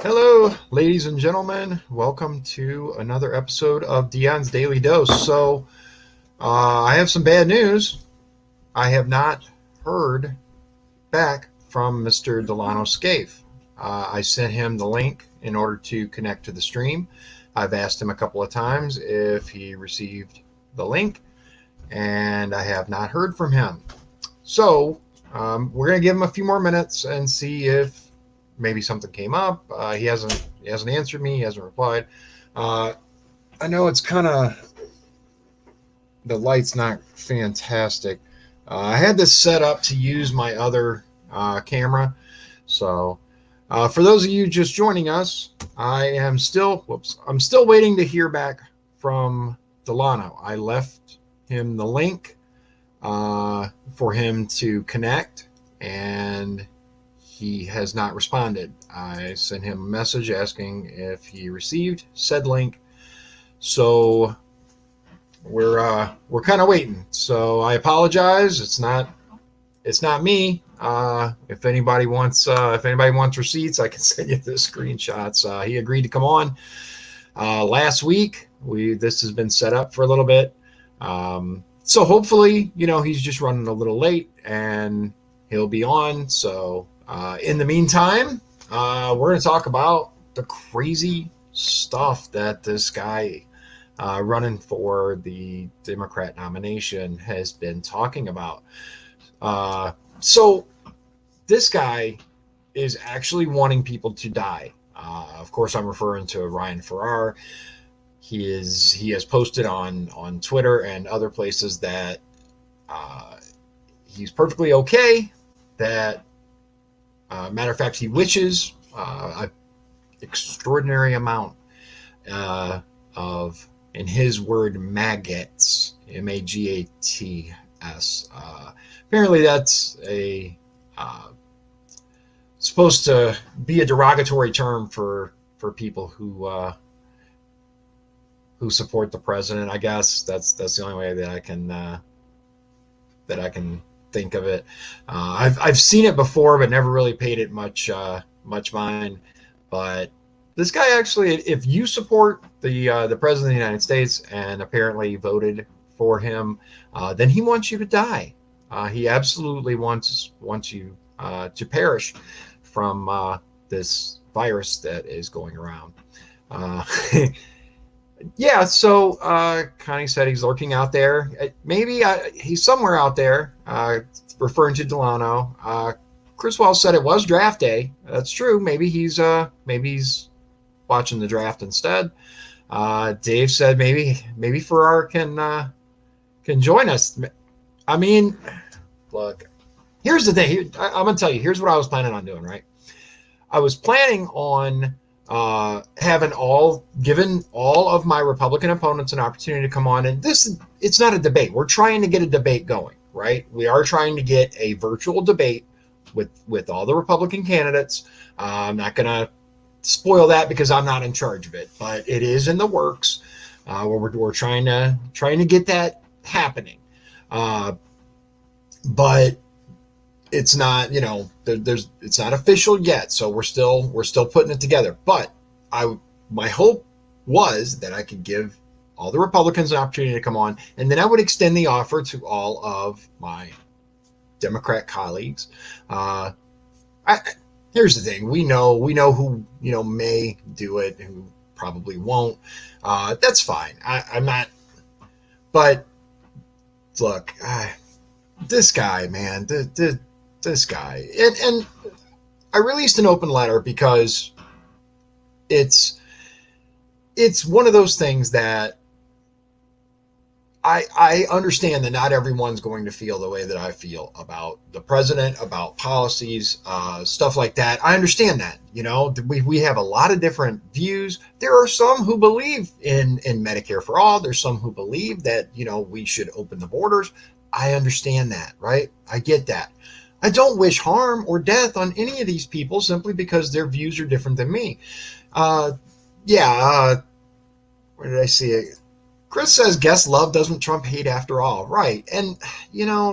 Hello, ladies and gentlemen. Welcome to another episode of Dion's Daily Dose. I have some bad news. I have not heard back from Mr. Delano Scaife. I sent him the link in order to connect to the stream. I've asked him a couple of times if he received the link, and I have not heard from him. We're going to give him a few more minutes and see if maybe something came up. He hasn't answered me. He hasn't replied. Uh, I know it's kind of the light's not fantastic. I had this set up to use my other camera. For those of you just joining us, I'm still waiting to hear back from Delano. I left him the link for him to connect, and he has not responded. I sent him a message asking if he received said link. So we're kind of waiting. So I apologize. It's not me. If anybody wants receipts, I can send you the screenshots. He agreed to come on last week. This has been set up for a little bit. So hopefully, he's just running a little late and he'll be on. So in the meantime, we're going to talk about the crazy stuff that this guy running for the Democrat nomination has been talking about. So this guy is actually wanting people to die. Of course, I'm referring to Ryan Farrar. He has posted on Twitter and other places that he's perfectly okay. That matter of fact, he wishes an extraordinary amount of, in his word, maggots, MAGATS. Apparently, that's supposed to be a derogatory term for people who support the president. I guess that's the only way that I can think of it. I've seen it before, but never really paid it much mind. But this guy actually, if you support the president of the United States and apparently voted for him, then he wants you to die. He absolutely wants you to perish from this virus that is going around. Yeah, so Connie said he's lurking out there. Maybe he's somewhere out there, referring to Delano. Chris Wells said it was draft day. That's true. Maybe he's watching the draft instead. Dave said maybe Farrar can join us. I mean, look, here's the thing. I'm gonna tell you. Here's what I was planning on doing. Right, I was planning on giving all of my Republican opponents an opportunity to come on. And it's not a debate. We're trying to get a debate going, right? We are trying to get a virtual debate with all the Republican candidates. I'm not going to spoil that because I'm not in charge of it, but it is in the works. Where we're trying to get that happening. But it's not, it's not official yet, so we're still putting it together. But my hope was that I could give all the Republicans an opportunity to come on, and then I would extend the offer to all of my Democrat colleagues. Here's the thing: we know who may do it, who probably won't. That's fine. I'm not. But look, this guy, man, this guy, and I released an open letter because it's one of those things that I understand that not everyone's going to feel the way that I feel about the president, about policies, stuff like that. I understand that. We have a lot of different views. There are some who believe in Medicare for all. There's some who believe that, we should open the borders. I understand that, right? I get that. I don't wish harm or death on any of these people simply because their views are different than me. Where did I see it? Chris says, guess love doesn't trump hate after all. Right. And,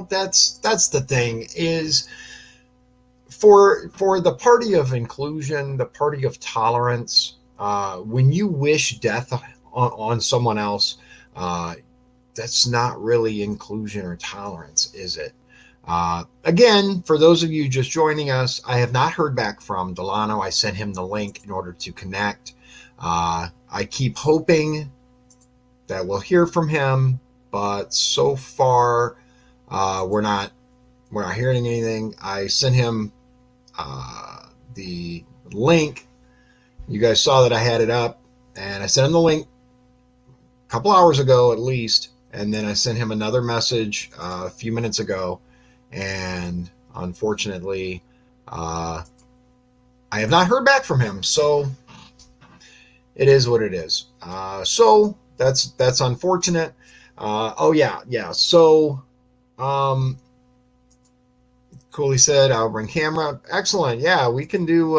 that's the thing is, for the party of inclusion, the party of tolerance, when you wish death on someone else, that's not really inclusion or tolerance, is it? Again, for those of you just joining us, I have not heard back from Delano. I sent him the link in order to connect. I keep hoping that we'll hear from him, but so far we're not hearing anything. I sent him the link. You guys saw that I had it up, and I sent him the link a couple hours ago at least, and then I sent him another message a few minutes ago, and unfortunately I have not heard back from him. So it is what it is. So that's unfortunate. So Cooley said, I'll bring camera. Excellent. Yeah, we can do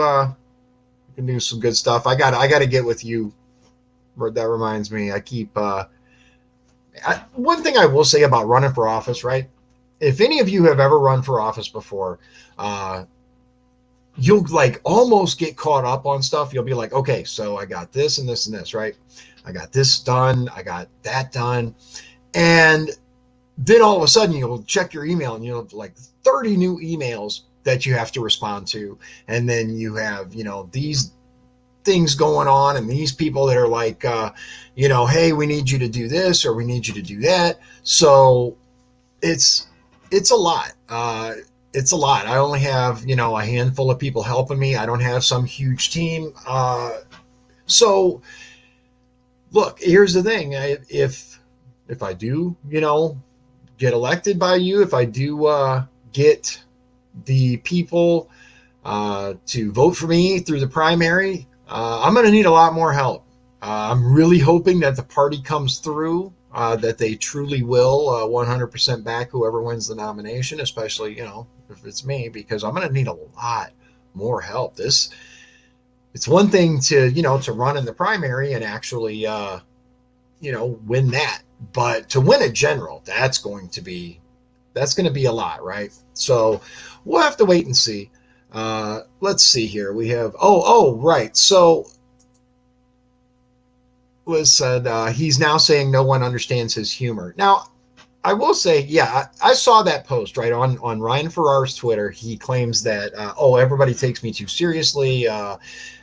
some good stuff. I got to get with you. That reminds me. I keep one thing I will say about running for office, right? If any of you have ever run for office before, you'll like almost get caught up on stuff. You'll be like, okay, so I got this and this and this, right? I got this done. I got that done. And then all of a sudden you'll check your email and you'll have like 30 new emails that you have to respond to. And then you have, these things going on and these people that are like, hey, we need you to do this or we need you to do that. So it's a lot. It's a lot. I only have, a handful of people helping me. I don't have some huge team. So look, here's the thing. If I do, get elected by you, if I do get the people to vote for me through the primary, I'm going to need a lot more help. I'm really hoping that the party comes through, that they truly will 100% back whoever wins the nomination, especially, if it's me, because I'm going to need a lot more help. It's one thing to, to run in the primary and actually, win that. But to win a general, that's going to be a lot, right? So we'll have to wait and see. Let's see here. We have, right. So Liz said he's now saying no one understands his humor. Now, I will say, yeah, I saw that post right on Ryan Farrar's Twitter. He claims that, everybody takes me too seriously.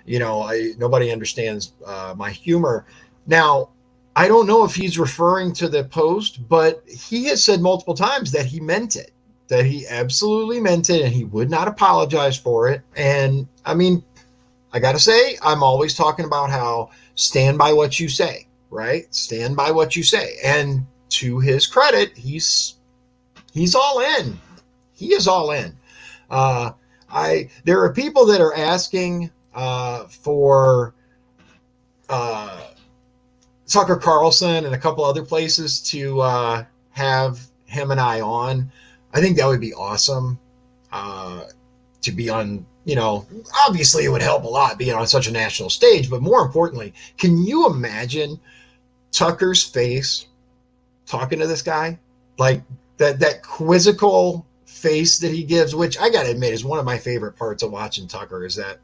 Nobody understands my humor. Now, I don't know if he's referring to the post, but he has said multiple times that he meant it, that he absolutely meant it, and he would not apologize for it. And I mean, I got to say, I'm always talking about how stand by what you say, right? Stand by what you say. And to his credit, he's all in. He is all in. There are people that are asking for Tucker Carlson and a couple other places to have him and I on. I think that would be awesome to be on. Obviously it would help a lot being on such a national stage, but more importantly, can you imagine Tucker's face talking to this guy? Like that quizzical face that he gives, which I got to admit is one of my favorite parts of watching Tucker, is that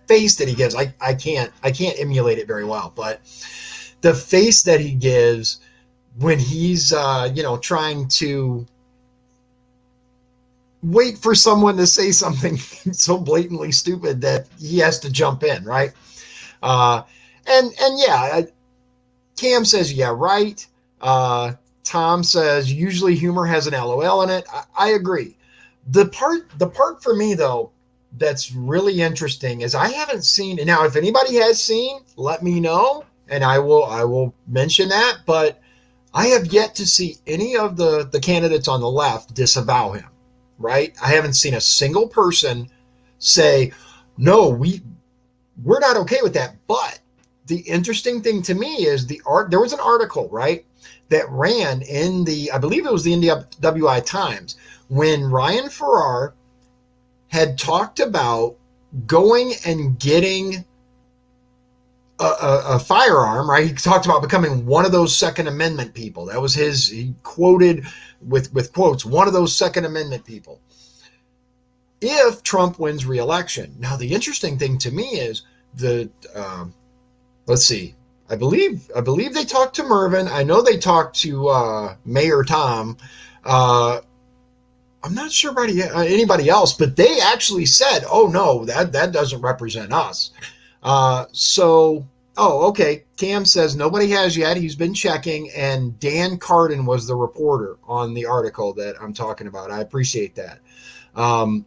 face that he gives. I can't emulate it very well, but the face that he gives when he's trying to wait for someone to say something so blatantly stupid that he has to jump in, right? And yeah, Cam says, yeah, right. Tom says usually humor has an LOL in it. I agree. The part for me though that's really interesting is I haven't seen, and now if anybody has seen, let me know and I will mention that, but I have yet to see any of the candidates on the left disavow him, right? I haven't seen a single person say, no, we're not okay with that. But the interesting thing to me is there was an article, right, that ran in I believe it was the NWI Times, when Ryan Farrar had talked about going and getting a firearm, right? He talked about becoming one of those Second Amendment people. That was he quoted with quotes, one of those Second Amendment people. if Trump wins re-election. Now, the interesting thing to me is the let's see. I believe they talked to Mervin. I know they talked to Mayor Tom. I'm not sure about anybody else, but they actually said, "Oh no, that doesn't represent us." Okay. Cam says nobody has yet. He's been checking, and Dan Carden was the reporter on the article that I'm talking about. I appreciate that. Um,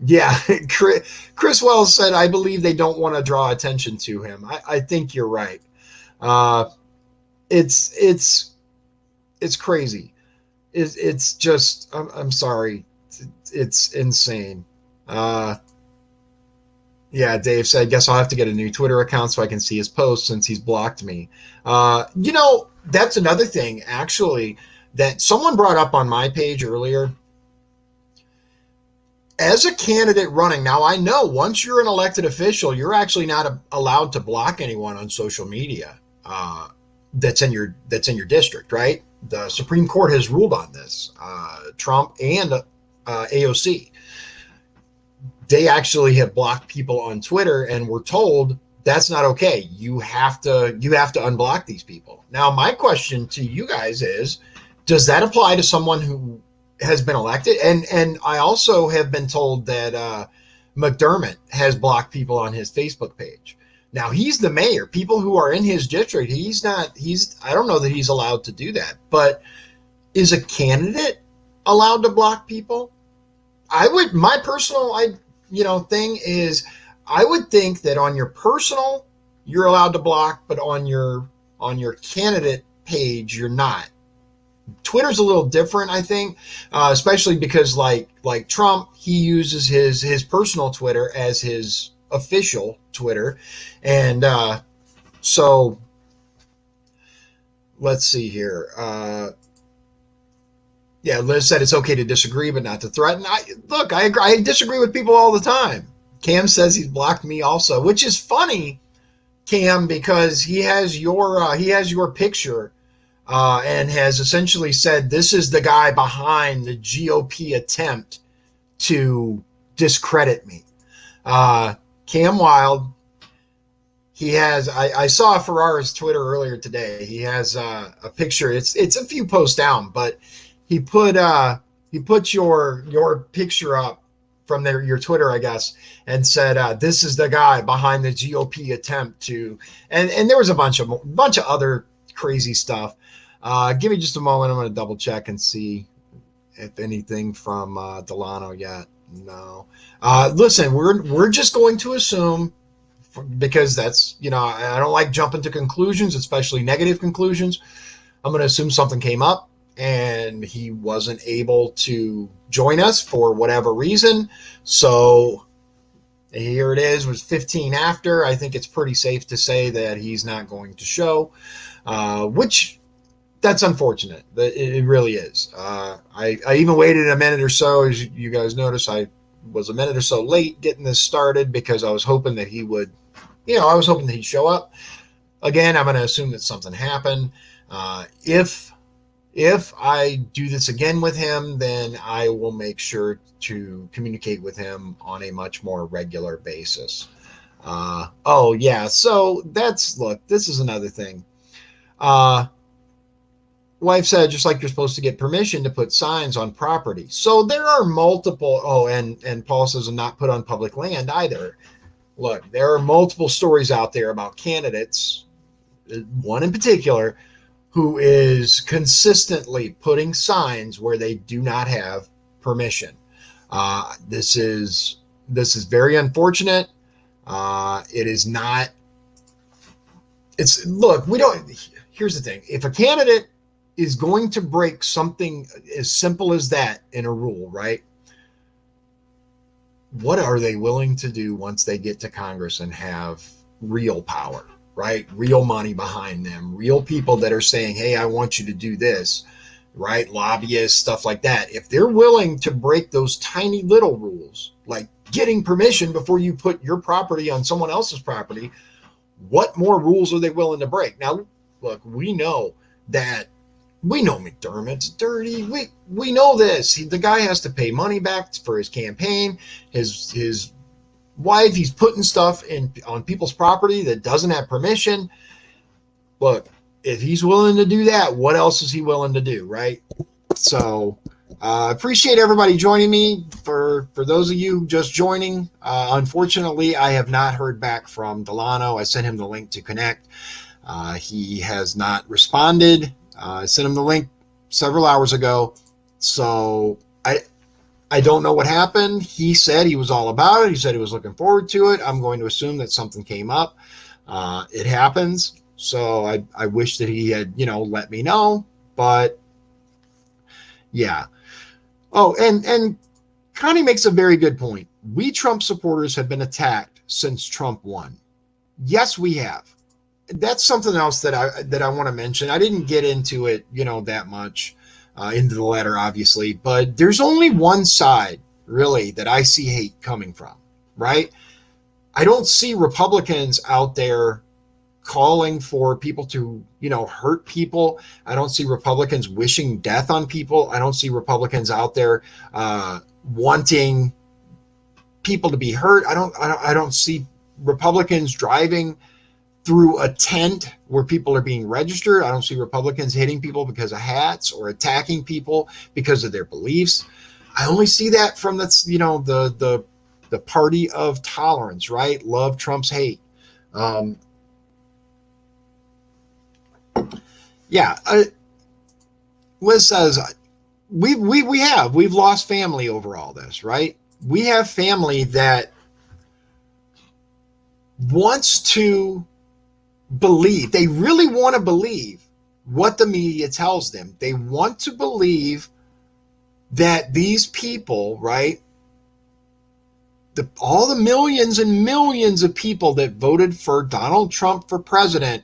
yeah, Chris Wells said, "I believe they don't want to draw attention to him." I think you're right. Uh, it's crazy. It's just I'm sorry. It's insane. Uh, yeah, Dave said, "Guess I'll have to get a new Twitter account so I can see his posts since he's blocked me." That's another thing actually that someone brought up on my page earlier. As a candidate running, now I know once you're an elected official, you're actually not allowed to block anyone on social media. That's in your district, right? The Supreme Court has ruled on this. Trump and AOC, they actually have blocked people on Twitter, and we're told that's not okay. You have to unblock these people. Now, my question to you guys is, does that apply to someone who has been elected? And I also have been told that McDermott has blocked people on his Facebook page. Now, he's the mayor. People who are in his district, I don't know that he's allowed to do that. But is a candidate allowed to block people? My personal thing is, I would think that on your personal you're allowed to block, but on your candidate page you're not. Twitter's a little different, I think, especially because like Trump, he uses his personal Twitter as his official Twitter, and so let's see here. Yeah, Liz said it's okay to disagree, but not to threaten. I agree. I disagree with people all the time. Cam says he's blocked me also, which is funny, Cam, because he has your picture, and has essentially said this is the guy behind the GOP attempt to discredit me. Cam Wild, he has. I saw Ferrara's Twitter earlier today. He has a picture. It's a few posts down, but he put your picture up from your Twitter, I guess, and said this is the guy behind the GOP attempt to, and there was a bunch of other crazy stuff. Give me just a moment. I'm going to double check and see if anything from Delano yet. No. Listen, we're just going to assume, because that's, I don't like jumping to conclusions, especially negative conclusions. I'm going to assume something came up and he wasn't able to join us for whatever reason. So here it is, was 15 after. I think it's pretty safe to say that he's not going to show, which that's unfortunate. It really is. I even waited a minute or so. As you guys notice, I was a minute or so late getting this started because I was hoping that he would, I was hoping that he'd show up. Again, I'm going to assume that something happened. If I do this again with him, then I will make sure to communicate with him on a much more regular basis. So this is another thing. Wife said, just like you're supposed to get permission to put signs on property. So there are multiple, and Paul says not put on public land either. Look, there are multiple stories out there about candidates, one in particular, who is consistently putting signs where they do not have permission. This is very unfortunate. It is not. Here's the thing. If a candidate is going to break something as simple as that in a rule, right? What are they willing to do once they get to Congress and have real power? Right? Real money behind them, real people that are saying, hey, I want you to do this, right? Lobbyists, stuff like that. If they're willing to break those tiny little rules, like getting permission before you put your property on someone else's property, what more rules are they willing to break? Now, look, we know that We know McDermott's dirty. We know this. The guy has to pay money back for his campaign. His wife, he's putting stuff on people's property that doesn't have permission. Look, if he's willing to do that, what else is he willing to do, right? So appreciate everybody joining me. For those of you just joining, unfortunately, I have not heard back from Delano. I sent him the link to connect. He has not responded. I sent him the link several hours ago. So I don't know what happened. He said he was all about it. He said he was looking forward to it. I'm going to assume that something came up. It happens. So I wish that he had, let me know. But yeah. Oh, and Connie makes a very good point. We Trump supporters have been attacked since Trump won. Yes, we have. That's something else that I want to mention. I didn't get into it, that much into the letter, obviously, but there's only one side really that I see hate coming from, right? I don't see Republicans out there calling for people to, hurt people. I don't see Republicans wishing death on people. I don't see Republicans out there wanting people to be hurt. I don't see Republicans driving through a tent where people are being registered. I don't see Republicans hitting people because of hats or attacking people because of their beliefs. I only see that from the party of tolerance, right? Love trumps hate. Liz says we've lost family over all this, right? We have family that wants to believe. They really want to believe what the media tells them. They want to believe that these people, right? All the millions and millions of people that voted for Donald Trump for president,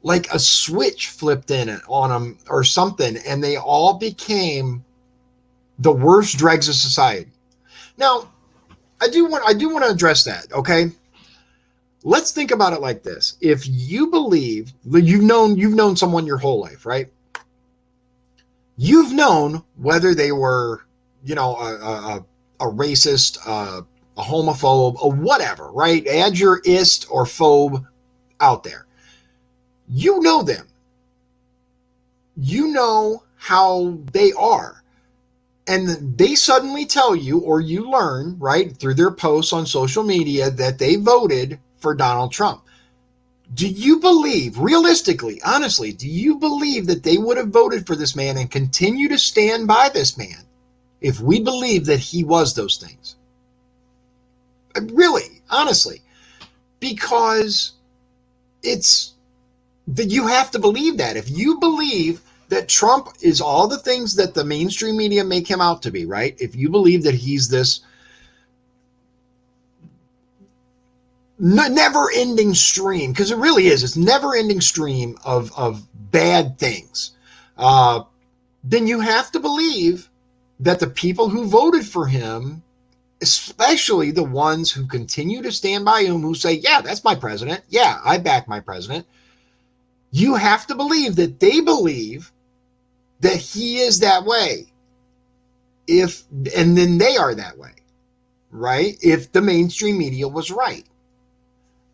like a switch flipped in on them or something, and they all became the worst dregs of society. Now, I do want to address that, okay? Let's think about it like this. If you believe, you've known someone your whole life, right? You've known whether they were, a racist, a homophobe, or whatever, right? Add your ist or phobe out there. You know them. You know how they are. And they suddenly tell you, or you learn, right, through their posts on social media that they voted for Donald Trump. Do you believe, realistically, honestly, do you believe that they would have voted for this man and continue to stand by this man if we believe that he was those things? Really, honestly, because it's that you have to believe that. If you believe that Trump is all the things that the mainstream media make him out to be, right? If you believe that he's this never-ending stream, because it really is, it's never-ending stream of bad things, then you have to believe that the people who voted for him, especially the ones who continue to stand by him, who say, yeah, that's my president, yeah, I back my president, you have to believe that they believe that he is that way. And then they are that way, right? If the mainstream media was right.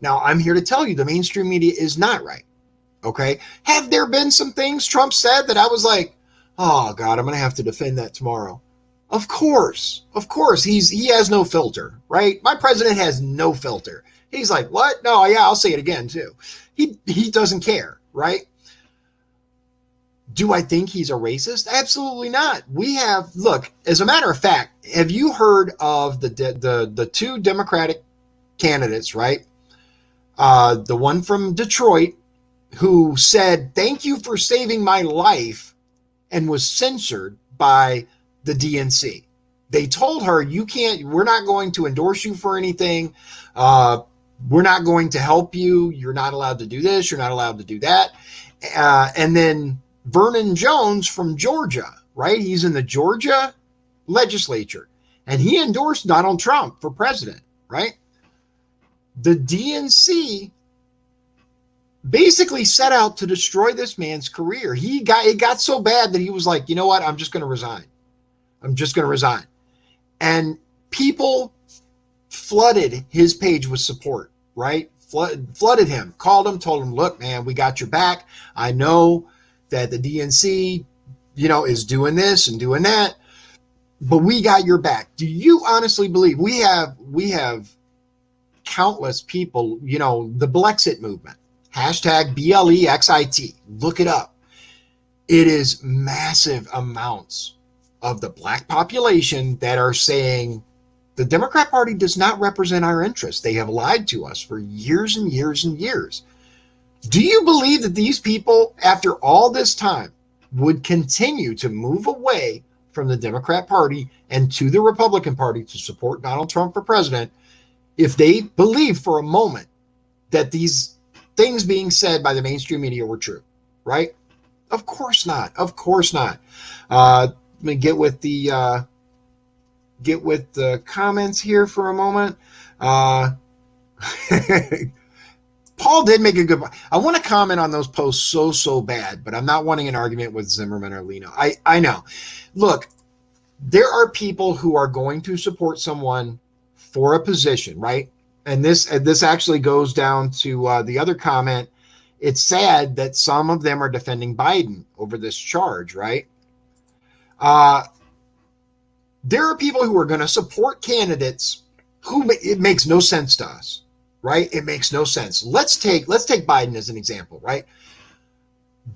Now, I'm here to tell you the mainstream media is not right, okay? Have there been some things Trump said that I was like, oh, God, I'm going to have to defend that tomorrow? Of course. He has no filter, right? My president has no filter. He's like, what? No, yeah, I'll say it again, too. He doesn't care, right? Do I think he's a racist? Absolutely not. Look, as a matter of fact, have you heard of the two Democratic candidates, right? The one from Detroit who said, thank you for saving my life, and was censored by the DNC. They told her, we're not going to endorse you for anything. We're not going to help you. You're not allowed to do this. You're not allowed to do that. And then Vernon Jones from Georgia, right? He's in the Georgia legislature, and he endorsed Donald Trump for president, right? The DNC basically set out to destroy this man's career. It got so bad that he was like, you know what? I'm just going to resign. I'm just going to resign. And people flooded his page with support, right? Flooded him, called him, told him, look, man, we got your back. I know that the DNC, is doing this and doing that, but we got your back. Do you honestly believe we have countless people, the Blexit movement, hashtag BLEXIT, look it up. It is massive amounts of the black population that are saying the Democrat Party does not represent our interests. They have lied to us for years and years and years. Do you believe that these people, after all this time, would continue to move away from the Democrat Party and to the Republican Party to support Donald Trump for president if they believe for a moment that these things being said by the mainstream media were true, right? Of course not. Of course not. Let me get with the comments here for a moment. Paul did make a good point. I want to comment on those posts so bad, but I'm not wanting an argument with Zimmerman or Leno. I know. Look, there are people who are going to support someone for a position, right? And this actually goes down to the other comment. It's sad that some of them are defending Biden over this charge, right? There are people who are going to support candidates who it makes no sense to us, right? It makes no sense. Let's take Biden as an example, right?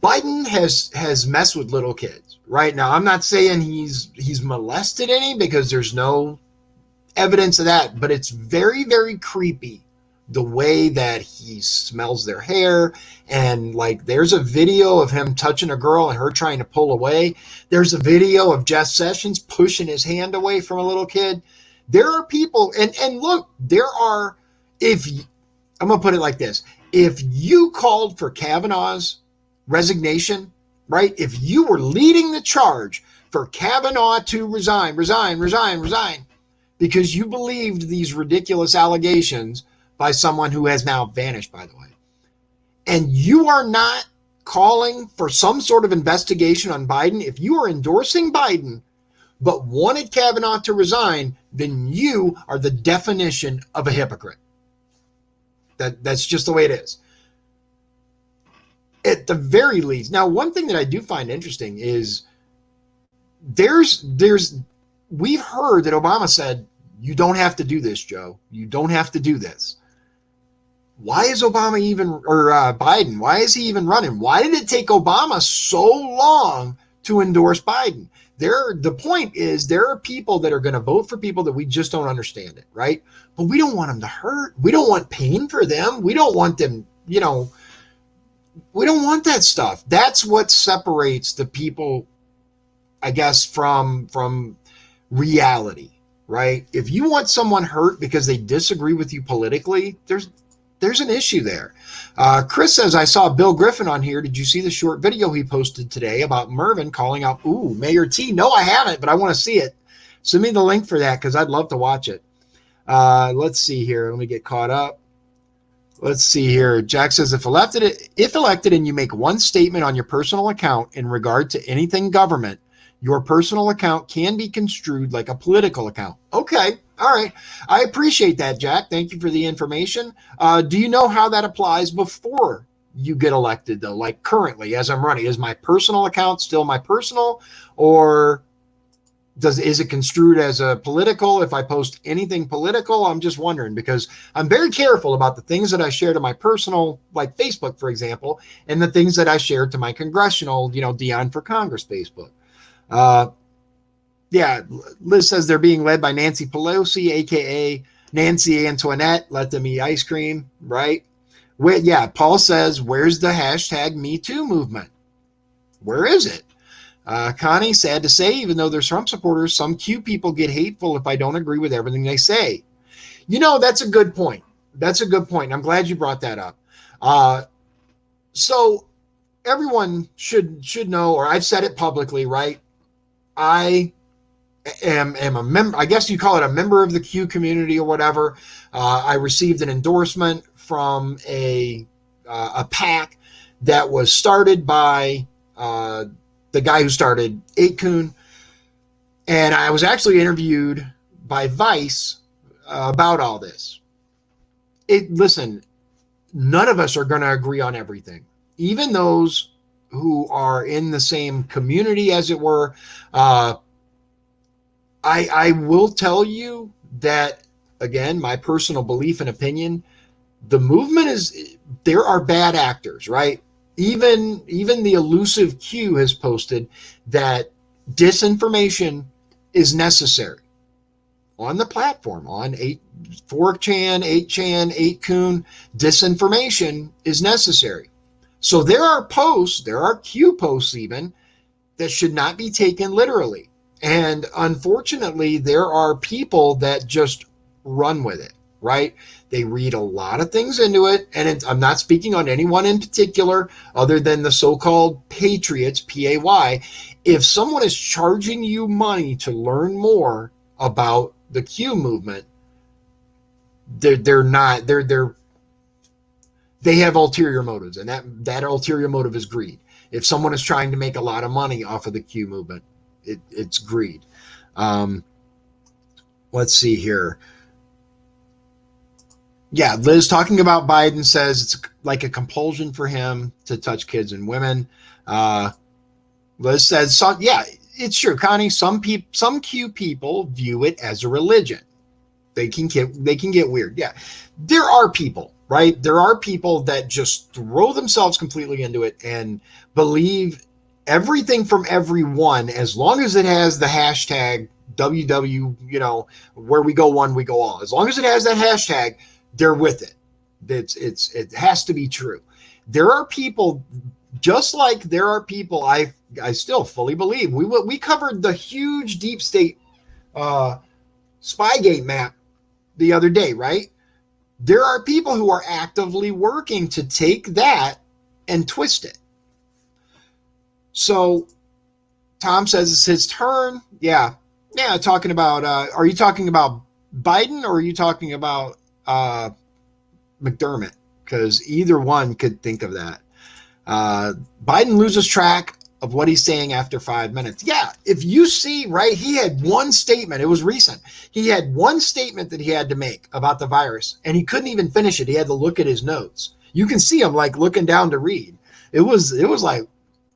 Biden has messed with little kids, right? Now, I'm not saying he's molested any because there's no evidence of that, but it's very, very creepy the way that he smells their hair. And like, there's a video of him touching a girl and her trying to pull away. There's a video of Jeff Sessions pushing his hand away from a little kid. There are people, and look, I'm going to put it like this. If you called for Kavanaugh's resignation, right? If you were leading the charge for Kavanaugh to resign, because you believed these ridiculous allegations by someone who has now vanished, by the way, and you are not calling for some sort of investigation on Biden, if you are endorsing Biden but wanted Kavanaugh to resign, then you are the definition of a hypocrite. That's just the way it is. At the very least. Now, one thing that I do find interesting is we've heard that Obama said, you don't have to do this, Joe. You don't have to do this. Why is Biden, why is he even running? Why did it take Obama so long to endorse Biden? The point is, there are people that are going to vote for people that we just don't understand it, right? But we don't want them to hurt. We don't want pain for them. We don't want them, we don't want that stuff. That's what separates the people, I guess, from reality, right? If you want someone hurt because they disagree with you politically, there's an issue there. Chris says, I saw Bill Griffin on here. Did you see the short video he posted today about Mervin calling out, Mayor T? No, I haven't, but I want to see it. Send me the link for that because I'd love to watch it. Let's see here. Let me get caught up. Let's see here. Jack says, if elected and you make one statement on your personal account in regard to anything government, your personal account can be construed like a political account. Okay. All right. I appreciate that, Jack. Thank you for the information. Do you know how that applies before you get elected, though? Like currently, as I'm running, is my personal account still my personal, or is it construed as a political if I post anything political? I'm just wondering, because I'm very careful about the things that I share to my personal, like Facebook, for example, and the things that I share to my congressional, Dion for Congress Facebook. Yeah, Liz says they're being led by Nancy Pelosi, aka Nancy Antoinette. Let them eat ice cream, right? Paul says, where's the hashtag Me Too movement? Where is it? Connie, sad to say, even though they're Trump supporters, some Q people get hateful if I don't agree with everything they say. That's a good point. That's a good point. I'm glad you brought that up. So everyone should know, or I've said it publicly, right? I am a member, I guess you call it a member of the Q community or whatever. I received an endorsement from a a PAC that was started by the guy who started 8kun. And I was actually interviewed by Vice about all this. Listen, none of us are going to agree on everything. Even those who are in the same community, as it were. I will tell you that, again, my personal belief and opinion, the movement is, there are bad actors, right? Even the elusive Q has posted that disinformation is necessary on the platform, on 4chan, 8chan, 8kun. Disinformation is necessary. So there are posts, there are Q posts even, that should not be taken literally. And unfortunately, there are people that just run with it, right? They read a lot of things into it. And I'm not speaking on anyone in particular other than the so-called patriots, P-A-Y. If someone is charging you money to learn more about the Q movement, they have ulterior motives, and that ulterior motive is greed. If someone is trying to make a lot of money off of the Q movement, it's greed. Let's see here. Yeah, Liz talking about Biden says it's like a compulsion for him to touch kids and women. Liz says, yeah, it's true, Connie. Some Q people view it as a religion. They can get weird. Yeah, there are people, right? There are people that just throw themselves completely into it and believe everything from everyone, as long as it has the hashtag WW, where we go one, we go all. As long as it has that hashtag, they're with it. It has to be true. There are people, just like there are people, I still fully believe. We covered the huge deep state Spygate map the other day, right? There are people who are actively working to take that and twist it. So Tom says it's his turn. Yeah. Talking about, are you talking about Biden or are you talking about McDermott? Because either one could think of that. Biden loses track of what he's saying after 5 minutes. Yeah, if you see, right, he had one statement. It was recent. He had one statement that he had to make about the virus, and he couldn't even finish it. He had to look at his notes. You can see him like looking down to read. It was like,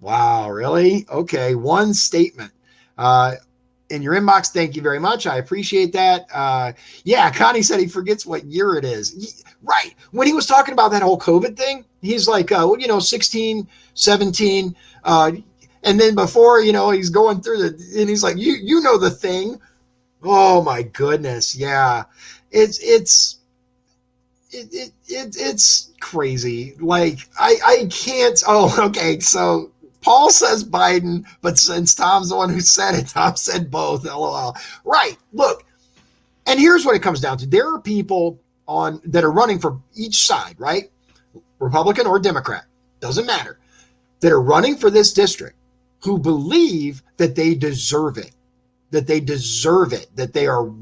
wow, really? Okay, one statement. In your inbox, thank you very much. I appreciate that. Yeah, Connie said he forgets what year it is. Right. When he was talking about that whole COVID thing, he's like, 16, 17. And then before, he's going through and he's like, you know the thing. Oh my goodness. Yeah. It's crazy. Like I can't. Oh, okay. So Paul says Biden, but since Tom's the one who said it, Tom said both. LOL. Right. Look, and here's what it comes down to. There are people that are running for each side, right? Republican or Democrat, doesn't matter, that are running for this district who believe that they deserve it, that they are.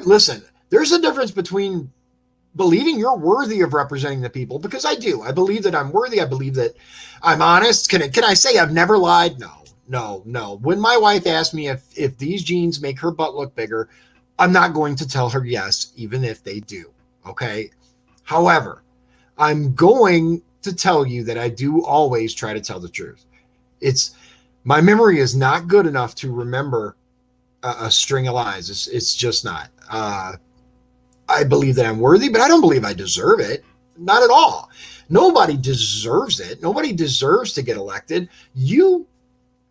Listen, there's a difference between believing you're worthy of representing the people, because I do. I believe that I'm worthy. I believe that I'm honest. Can I say I've never lied? No. When my wife asked me if these jeans make her butt look bigger, I'm not going to tell her yes, even if they do. Okay. However, I'm going to tell you that I do always try to tell the truth. My memory is not good enough to remember a string of lies. It's just not. I believe that I'm worthy, but I don't believe I deserve it. Not at all. Nobody deserves it. Nobody deserves to get elected. You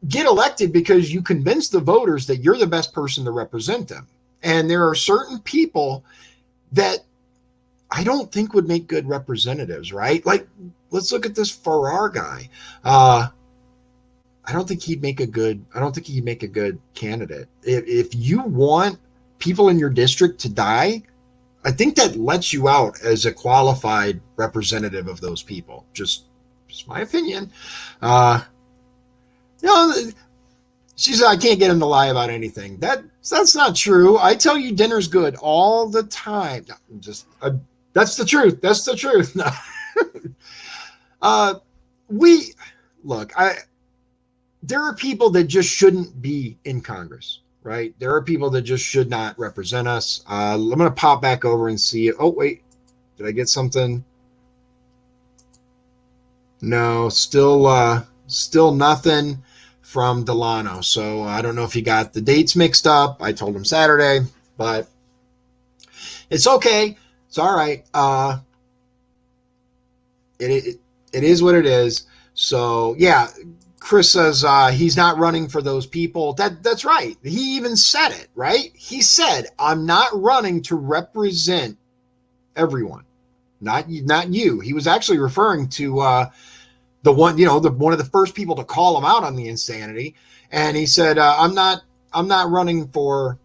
get elected because you convince the voters that you're the best person to represent them. And there are certain people that I don't think would make good representatives, right? Like, let's look at this Farrar guy. I don't think he'd make a good candidate. If you want people in your district to die, I think that lets you out as a qualified representative of those people. Just my opinion. She said, I can't get him to lie about anything. That's not true. I tell you dinner's good all the time. That's the truth. That's the truth. Uh, we look. There are people that just shouldn't be in Congress, right? There are people that just should not represent us. I'm going to pop back over and see. Oh wait, did I get something? No, still nothing from Delano. So I don't know if he got the dates mixed up. I told him Saturday, but it's okay. It's all right. It is what it is. So yeah, Chris says he's not running for those people. That's right. He even said it, right? He said, "I'm not running to represent everyone, not you." He was actually referring to the one, the one of the first people to call him out on the insanity, and he said, I'm not running for."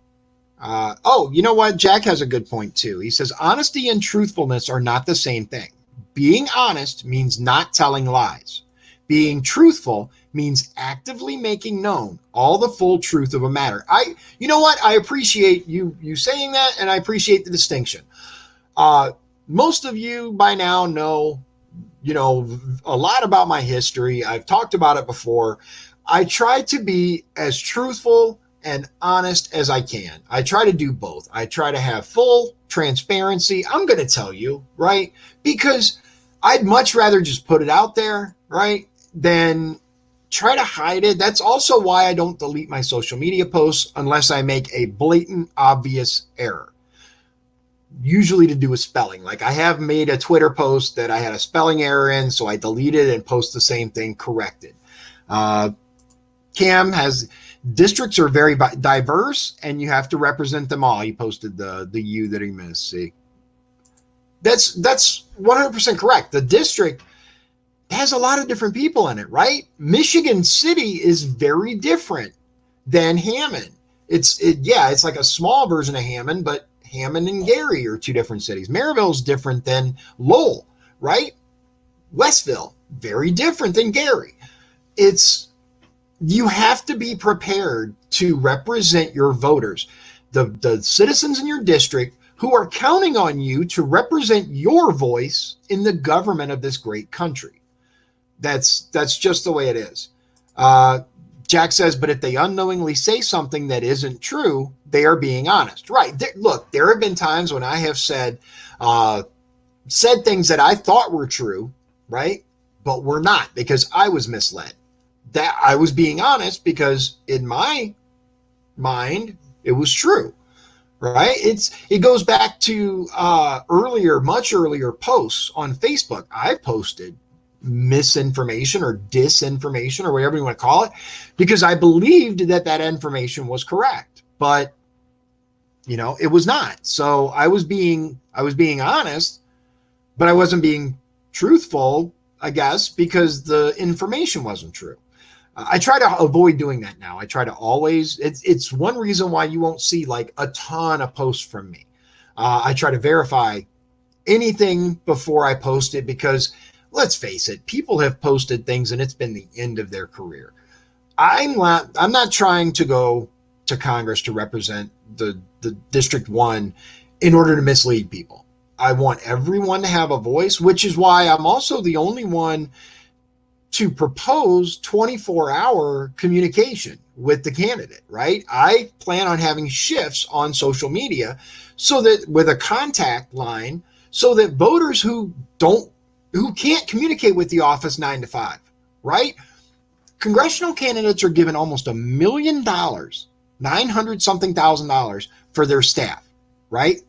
Oh, you know what? Jack has a good point too. He says honesty and truthfulness are not the same thing. Being honest means not telling lies. Being truthful means actively making known all the full truth of a matter. You know what? I appreciate you saying that, and I appreciate the distinction. Most of you by now know, a lot about my history. I've talked about it before. I try to be as truthful and honest as I can. I try to do both. I try to have full transparency. I'm going to tell you, right? Because I'd much rather just put it out there, right, than try to hide it. That's also why I don't delete my social media posts unless I make a blatant, obvious error. Usually to do with spelling. Like I have made a Twitter post that I had a spelling error in, so I deleted and post the same thing corrected. Cam has districts are very diverse, and you have to represent them all. He posted the U that he missed. See, that's 100% correct. The district has a lot of different people in it, right? Michigan City is very different than Hammond. It's like a small version of Hammond, but Hammond and Gary are two different cities. Maryville is different than Lowell, right? Westville, very different than Gary. You have to be prepared to represent your voters, the citizens in your district who are counting on you to represent your voice in the government of this great country. That's just the way it is. Jack says, but if they unknowingly say something that isn't true, they are being honest. Right. Look, there have been times when I have said things that I thought were true, right, but were not because I was misled. That I was being honest because in my mind, it was true, right? It goes back to much earlier posts on Facebook. I posted misinformation or disinformation or whatever you want to call it because I believed that information was correct, but it was not. So I was being honest, but I wasn't being truthful, I guess, because the information wasn't true. I try to avoid doing that now. I try to always, it's one reason why you won't see like a ton of posts from me. I try to verify anything before I post it because let's face it, people have posted things and it's been the end of their career. I'm not trying to go to Congress to represent the District 1 in order to mislead people. I want everyone to have a voice, which is why I'm also the only one to propose 24-hour communication with the candidate, right? I plan on having shifts on social media so that with a contact line so that voters who can't communicate with the office 9 to 5, right? Congressional candidates are given almost $1 million, 900 something $1,000 for their staff, right?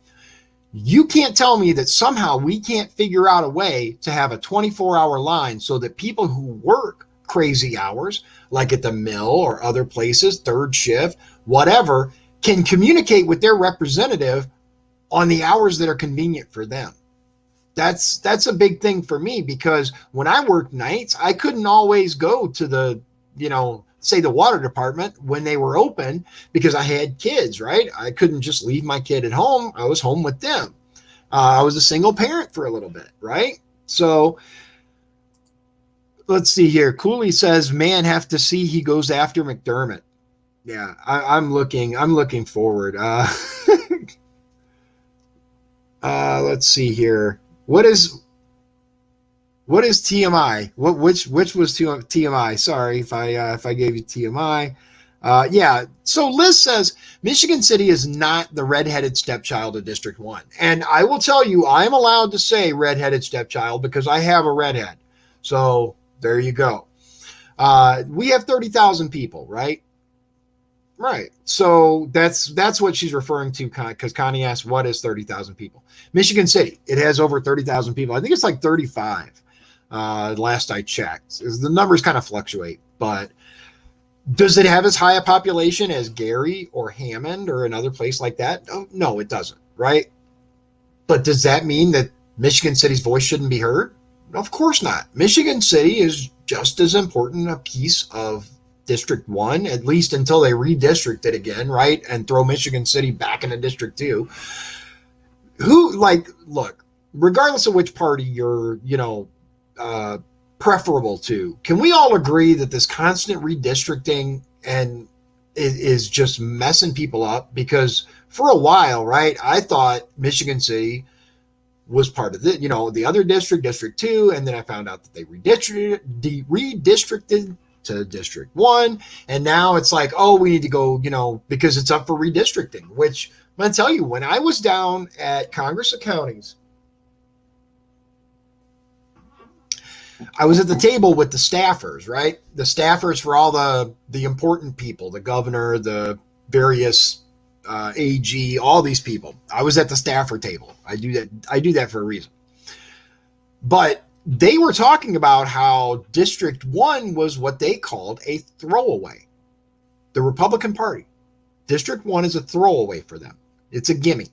You can't tell me that somehow we can't figure out a way to have a 24-hour line so that people who work crazy hours, like at the mill or other places, third shift, whatever, can communicate with their representative on the hours that are convenient for them. That's a big thing for me because when I worked nights, I couldn't always go to the, say the water department when they were open because I had kids, right? I couldn't just leave my kid at home. I was home with them. I was a single parent for a little bit, right? So let's see here. Cooley says, man, have to see he goes after McDermott. Yeah, I'm looking forward. Let's see here. What is What is TMI? Which was TMI? Sorry if I gave you TMI. Yeah. So Liz says Michigan City is not the redheaded stepchild of District 1. And I will tell you, I'm allowed to say redheaded stepchild because I have a redhead. So there you go. We have 30,000 people, right? Right. So that's what she's referring to because Connie asked, what is 30,000 people? Michigan City, it has over 30,000 people. I think it's like 35 last I checked. The numbers kind of fluctuate, but does it have as high a population as Gary or Hammond or another place like that? No, it doesn't, right? But does that mean that Michigan City's voice shouldn't be heard? Of course not. Michigan City is just as important a piece of District 1, at least until they redistrict it again, right? And throw Michigan City back into District 2. Look, regardless of which party you're, preferable to, can we all agree that this constant redistricting and is just messing people up? Because for a while, right, I thought Michigan City was part of the other District 2, and then I found out that they redistricted to District 1, and now it's like, oh, we need to go, because it's up for redistricting, which I'm going to tell you, when I was down at Congress of Counties, I was at the table with the staffers, right? The staffers for all the important people, the governor, the various AG, all these people. I was at the staffer table. I do that for a reason. But they were talking about how District 1 was what they called a throwaway. The Republican Party. District 1 is a throwaway for them. It's a gimme.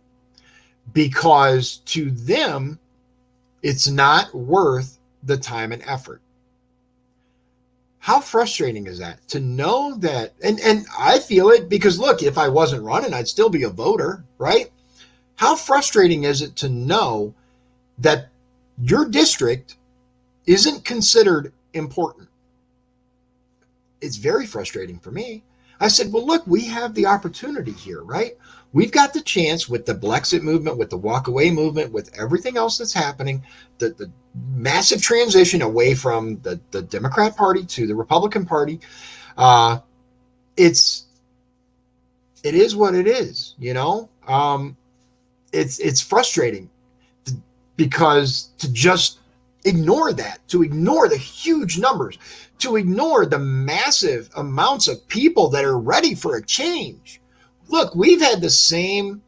Because to them, it's not worth the time and effort. How frustrating is that to know that? And I feel it because look, if I wasn't running, I'd still be a voter, right? How frustrating is it to know that your district isn't considered important? It's very frustrating for me. I said, well, look, we have the opportunity here, right? We've got the chance with the Blexit movement, with the walkaway movement, with everything else that's happening, the massive transition away from the Democrat Party to the Republican Party. It is what it is, It's frustrating because to just ignore that, to ignore the huge numbers, to ignore the massive amounts of people that are ready for a change. Look, we've had the same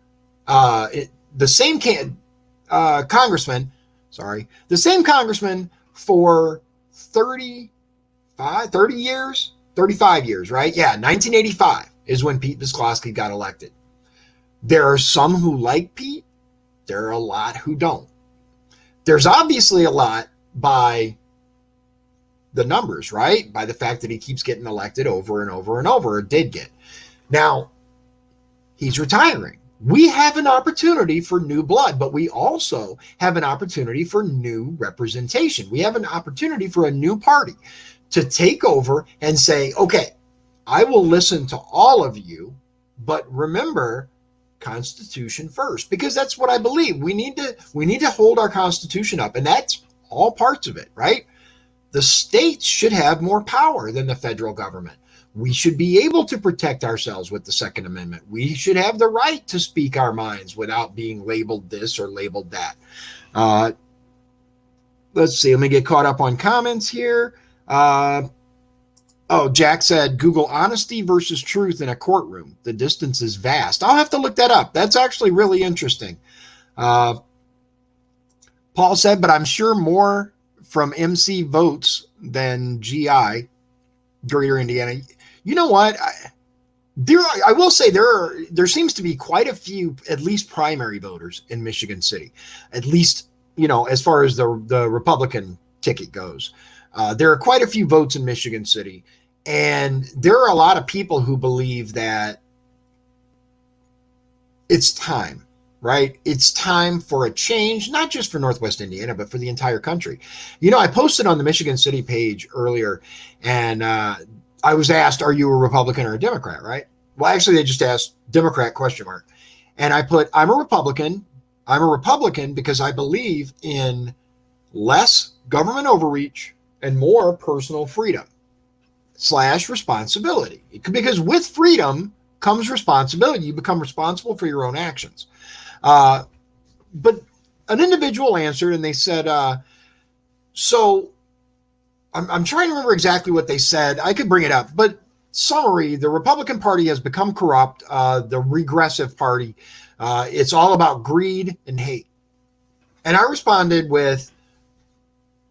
congressman for 35 years, right? Yeah, 1985 is when Pete Visclosky got elected. There are some who like Pete. There are a lot who don't. There's obviously a lot by the numbers, right? By the fact that he keeps getting elected over and over and over, or did get. Now, he's retiring. We have an opportunity for new blood, but we also have an opportunity for new representation. We have an opportunity for a new party to take over and say, okay, I will listen to all of you, but remember, Constitution first, because that's what I believe. We need to hold our Constitution up, and that's all parts of it, right? The states should have more power than the federal government. We should be able to protect ourselves with the Second Amendment. We should have the right to speak our minds without being labeled this or labeled that. Let's see. Let me get caught up on comments here. Jack said, Google honesty versus truth in a courtroom. The distance is vast. I'll have to look that up. That's actually really interesting. Paul said, but I'm sure more from MC votes than GI, Greater Indiana. You know what? I will say there seems to be quite a few, at least primary voters in Michigan City, at least, as far as the Republican ticket goes. There are quite a few votes in Michigan City, and there are a lot of people who believe that it's time, right? It's time for a change, not just for Northwest Indiana, but for the entire country. I posted on the Michigan City page earlier, and I was asked, are you a Republican or a Democrat, right? Well, actually, they just asked Democrat ? And I put, I'm a Republican. I'm a Republican because I believe in less government overreach and more personal freedom / responsibility. Because with freedom comes responsibility. You become responsible for your own actions. But an individual answered and they said, so I'm trying to remember exactly what they said. I could bring it up, but summary, the Republican Party has become corrupt, the regressive party. It's all about greed and hate. And I responded with,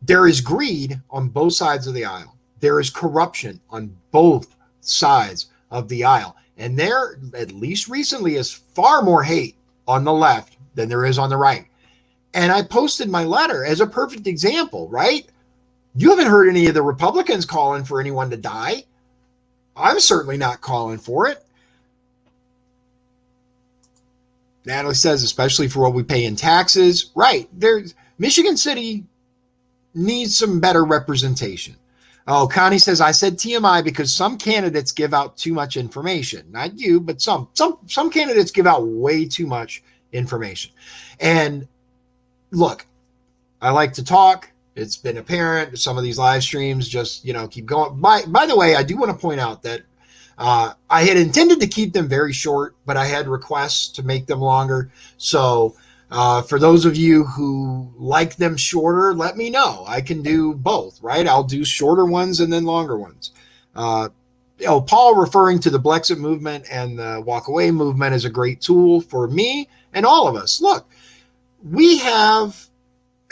there is greed on both sides of the aisle. There is corruption on both sides of the aisle. And there, at least recently, is far more hate on the left than there is on the right. And I posted my letter as a perfect example, right? You haven't heard any of the Republicans calling for anyone to die. I'm certainly not calling for it. Natalie says, especially for what we pay in taxes. Right. Michigan City needs some better representation. Oh, Connie says, I said TMI because some candidates give out too much information. Not you, but some candidates give out way too much information. And look, I like to talk. It's been apparent. Some of these live streams just, keep going. By the way, I do want to point out that I had intended to keep them very short, but I had requests to make them longer. So for those of you who like them shorter, let me know. I can do both, right? I'll do shorter ones and then longer ones. Paul referring to the Blexit movement and the walk away movement is a great tool for me and all of us. Look, we have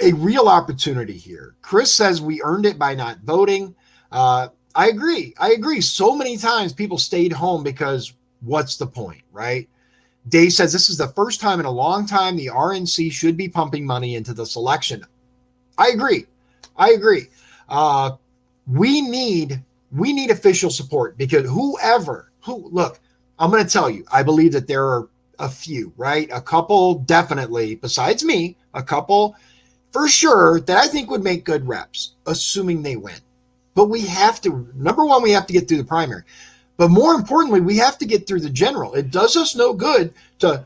a real opportunity here. Chris says we earned it by not voting. I agree. So many times people stayed home because what's the point, right? Dave says this is the first time in a long time the RNC should be pumping money into this election. I agree. We need official support because look, I'm going to tell you, I believe that there are a few, right? A couple definitely, besides me, a couple for sure that I think would make good reps, assuming they win. But we have to, number one, we have to get through the primary. But more importantly, we have to get through the general. It does us no good to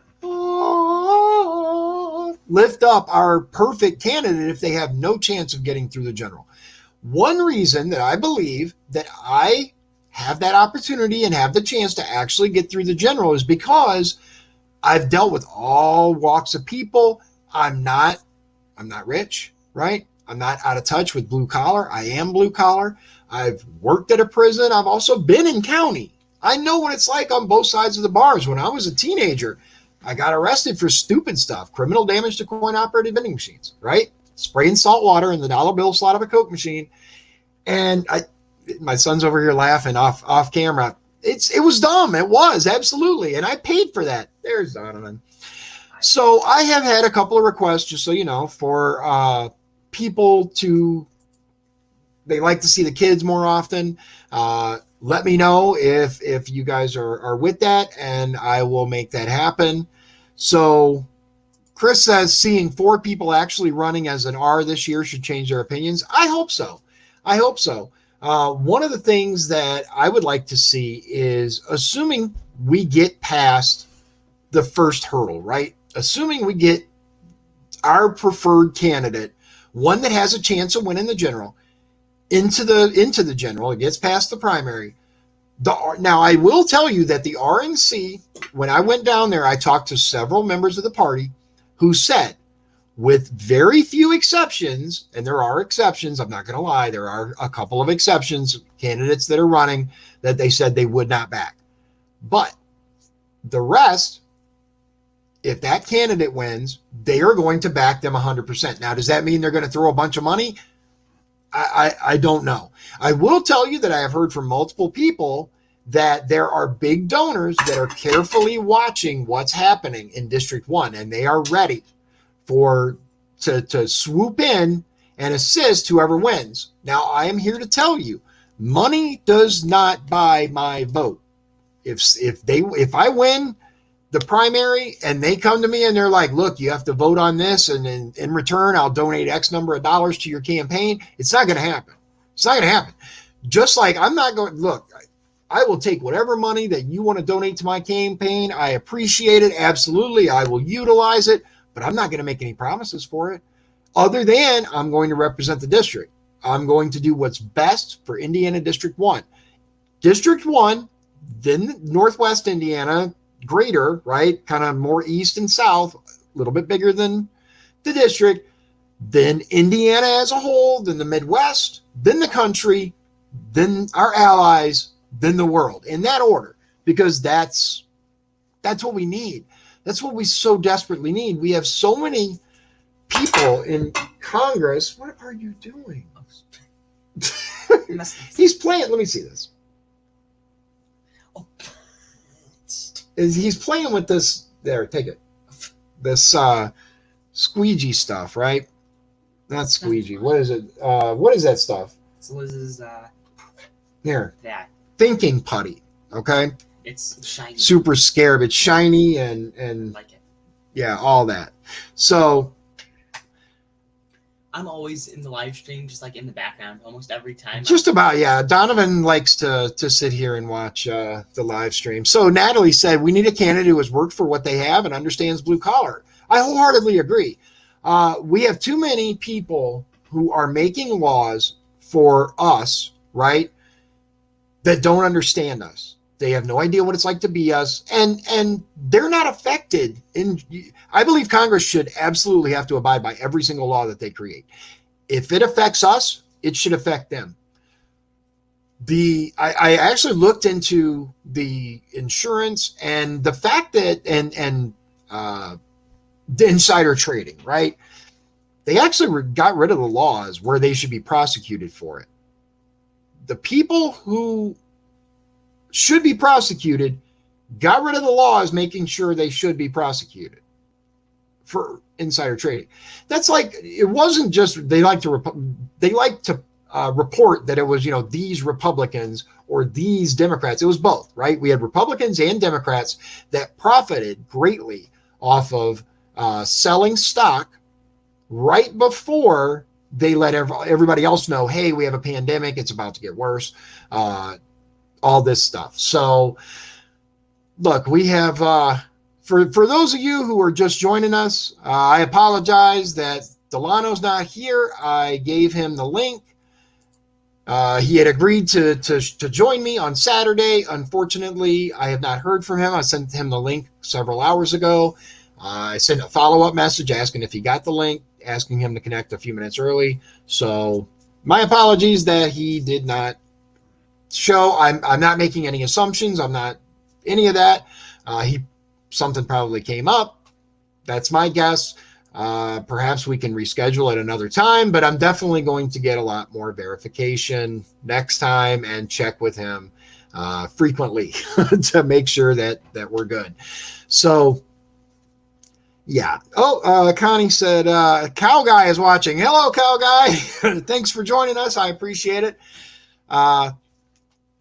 lift up our perfect candidate if they have no chance of getting through the general. One reason that I believe that I have that opportunity and have the chance to actually get through the general is because I've dealt with all walks of people. I'm not rich, right? I'm not out of touch with blue collar. I am blue collar. I've worked at a prison. I've also been in county. I know what it's like on both sides of the bars. When I was a teenager, I got arrested for stupid stuff, criminal damage to coin-operated vending machines, right? Spraying salt water in the dollar bill slot of a Coke machine. And my son's over here laughing off camera. It was dumb. It was, absolutely. And I paid for that. There's Donovan. So I have had a couple of requests, just so you know, for people they like to see the kids more often. Let me know if you guys are with that, and I will make that happen. So Chris says seeing 4 people actually running as an R this year should change their opinions. I hope so. One of the things that I would like to see is, assuming we get past the first hurdle, right? Assuming we get our preferred candidate, one that has a chance of winning the general, into the general, it gets past the primary. Now, I will tell you that the RNC, when I went down there, I talked to several members of the party who said, with very few exceptions, and there are exceptions, I'm not going to lie, there are a couple of exceptions, candidates that are running that they said they would not back. But the rest, if that candidate wins, they are going to back them 100%. Now, does that mean they're going to throw a bunch of money? I don't know. I will tell you that I have heard from multiple people that there are big donors that are carefully watching what's happening in District 1, and they are ready to swoop in and assist whoever wins. Now, I am here to tell you, money does not buy my vote. If I win the primary and they come to me and they're like, look, you have to vote on this, and in return, I'll donate X number of dollars to your campaign, it's not going to happen. It's not going to happen. Just like I'm not going, look, I will take whatever money that you want to donate to my campaign. I appreciate it. Absolutely. I will utilize it, but I'm not going to make any promises for it. other than I'm going to represent the district. I'm going to do what's best for Indiana District 1. District 1, then Northwest Indiana, greater, right? Kind of more east and south, a little bit bigger than the district, then Indiana as a whole, then the Midwest, then the country, then our allies, then the world, in that order, because that's what we need. That's what we so desperately need. We have so many people in Congress. What are you doing? He's playing. Let me see this. Oh. He's playing with this. There, take it. This squeegee stuff, right? Not squeegee. What is it? What is that stuff? So this is Here. that. Thinking putty. Okay. It's shiny. Super scarab. It's shiny and I like it. yeah, all that. So I'm always in the live stream, just like in the background, almost every time. just about, yeah. Donovan likes to sit here and watch the live stream. So Natalie said, we need a candidate who has worked for what they have and understands blue collar. I wholeheartedly agree. We have too many people who are making laws for us, right, that don't understand us. They have no idea what it's like to be us, and they're not affected. I believe Congress should absolutely have to abide by every single law that they create. If it affects us, it should affect them. I actually looked into the insurance and the fact that and the insider trading, right? They actually got rid of the laws where they should be prosecuted for it. The people who should be prosecuted got rid of the laws making sure they should be prosecuted for insider trading. That's like, it wasn't just they like to report that it was, these Republicans or these Democrats. It was both, right? We had Republicans and Democrats that profited greatly off of selling stock right before they let everybody else know, hey, we have a pandemic, it's about to get worse, all this stuff. So look, we have for those of you who are just joining us, I apologize that Delano's not here. I gave him the link. He had agreed to join me on Saturday. Unfortunately, I have not heard from him. I sent him the link several hours ago. I sent a follow-up message asking if he got the link, asking him to connect a few minutes early. So my apologies that he did not show. I'm not making any assumptions. I'm not any of that. Something probably came up. That's my guess. Perhaps we can reschedule at another time, but I'm definitely going to get a lot more verification next time and check with him frequently to make sure that we're good. So yeah. Oh, Connie said, Cow Guy is watching. Hello, Cow Guy. Thanks for joining us. I appreciate it.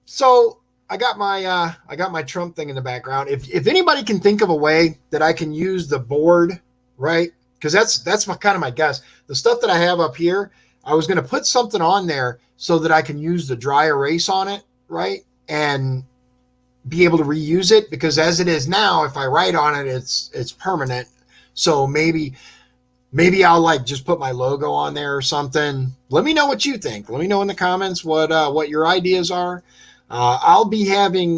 So I got my Trump thing in the background. If anybody can think of a way that I can use the board, right? Because that's kind of my guess. The stuff that I have up here, I was going to put something on there so that I can use the dry erase on it, right? And be able to reuse it, because as it is now, if I write on it, it's permanent. So maybe I'll just put my logo on there or something. Let me know what you think. Let me know in the comments what your ideas are. I'll be having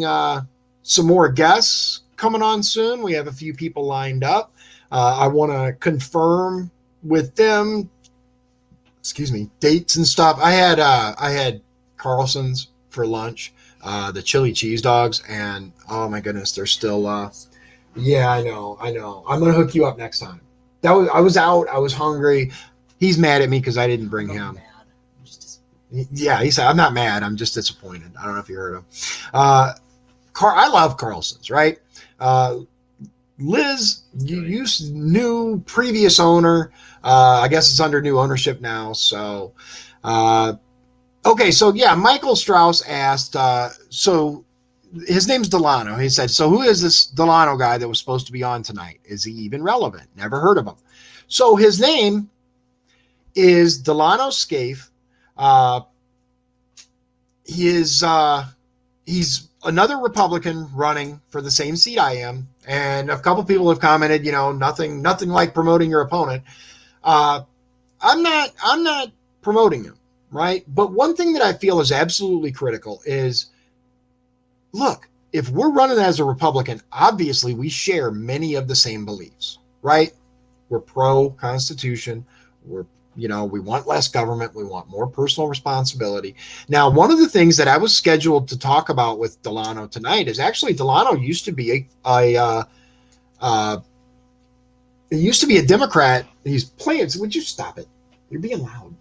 some more guests coming on soon. We have a few people lined up. I want to confirm with them, dates and stuff. I had Carlson's for lunch, the chili cheese dogs, and oh my goodness, they're still yeah, I know. I'm gonna hook you up next time. I was out, I was hungry. He's mad at me because I didn't bring him. Yeah, he said, I'm not mad, I'm just disappointed. I don't know if you heard him. I love Carlson's, right? Liz, you new previous owner. I guess it's under new ownership now. So, okay. So yeah, Michael Strauss asked, so his name's Delano. He said, so who is this Delano guy that was supposed to be on tonight? Is he even relevant? Never heard of him. So his name is Delano Scaife. He's another Republican running for the same seat I am. And a couple people have commented, nothing like promoting your opponent. I'm not promoting him, right? But one thing that I feel is absolutely critical is, look, if we're running as a Republican, obviously we share many of the same beliefs, right? We're pro-Constitution. We want less government. We want more personal responsibility. Now, one of the things that I was scheduled to talk about with Delano tonight is actually Delano used to be a Democrat. He's playing. Would you stop it? You're being loud.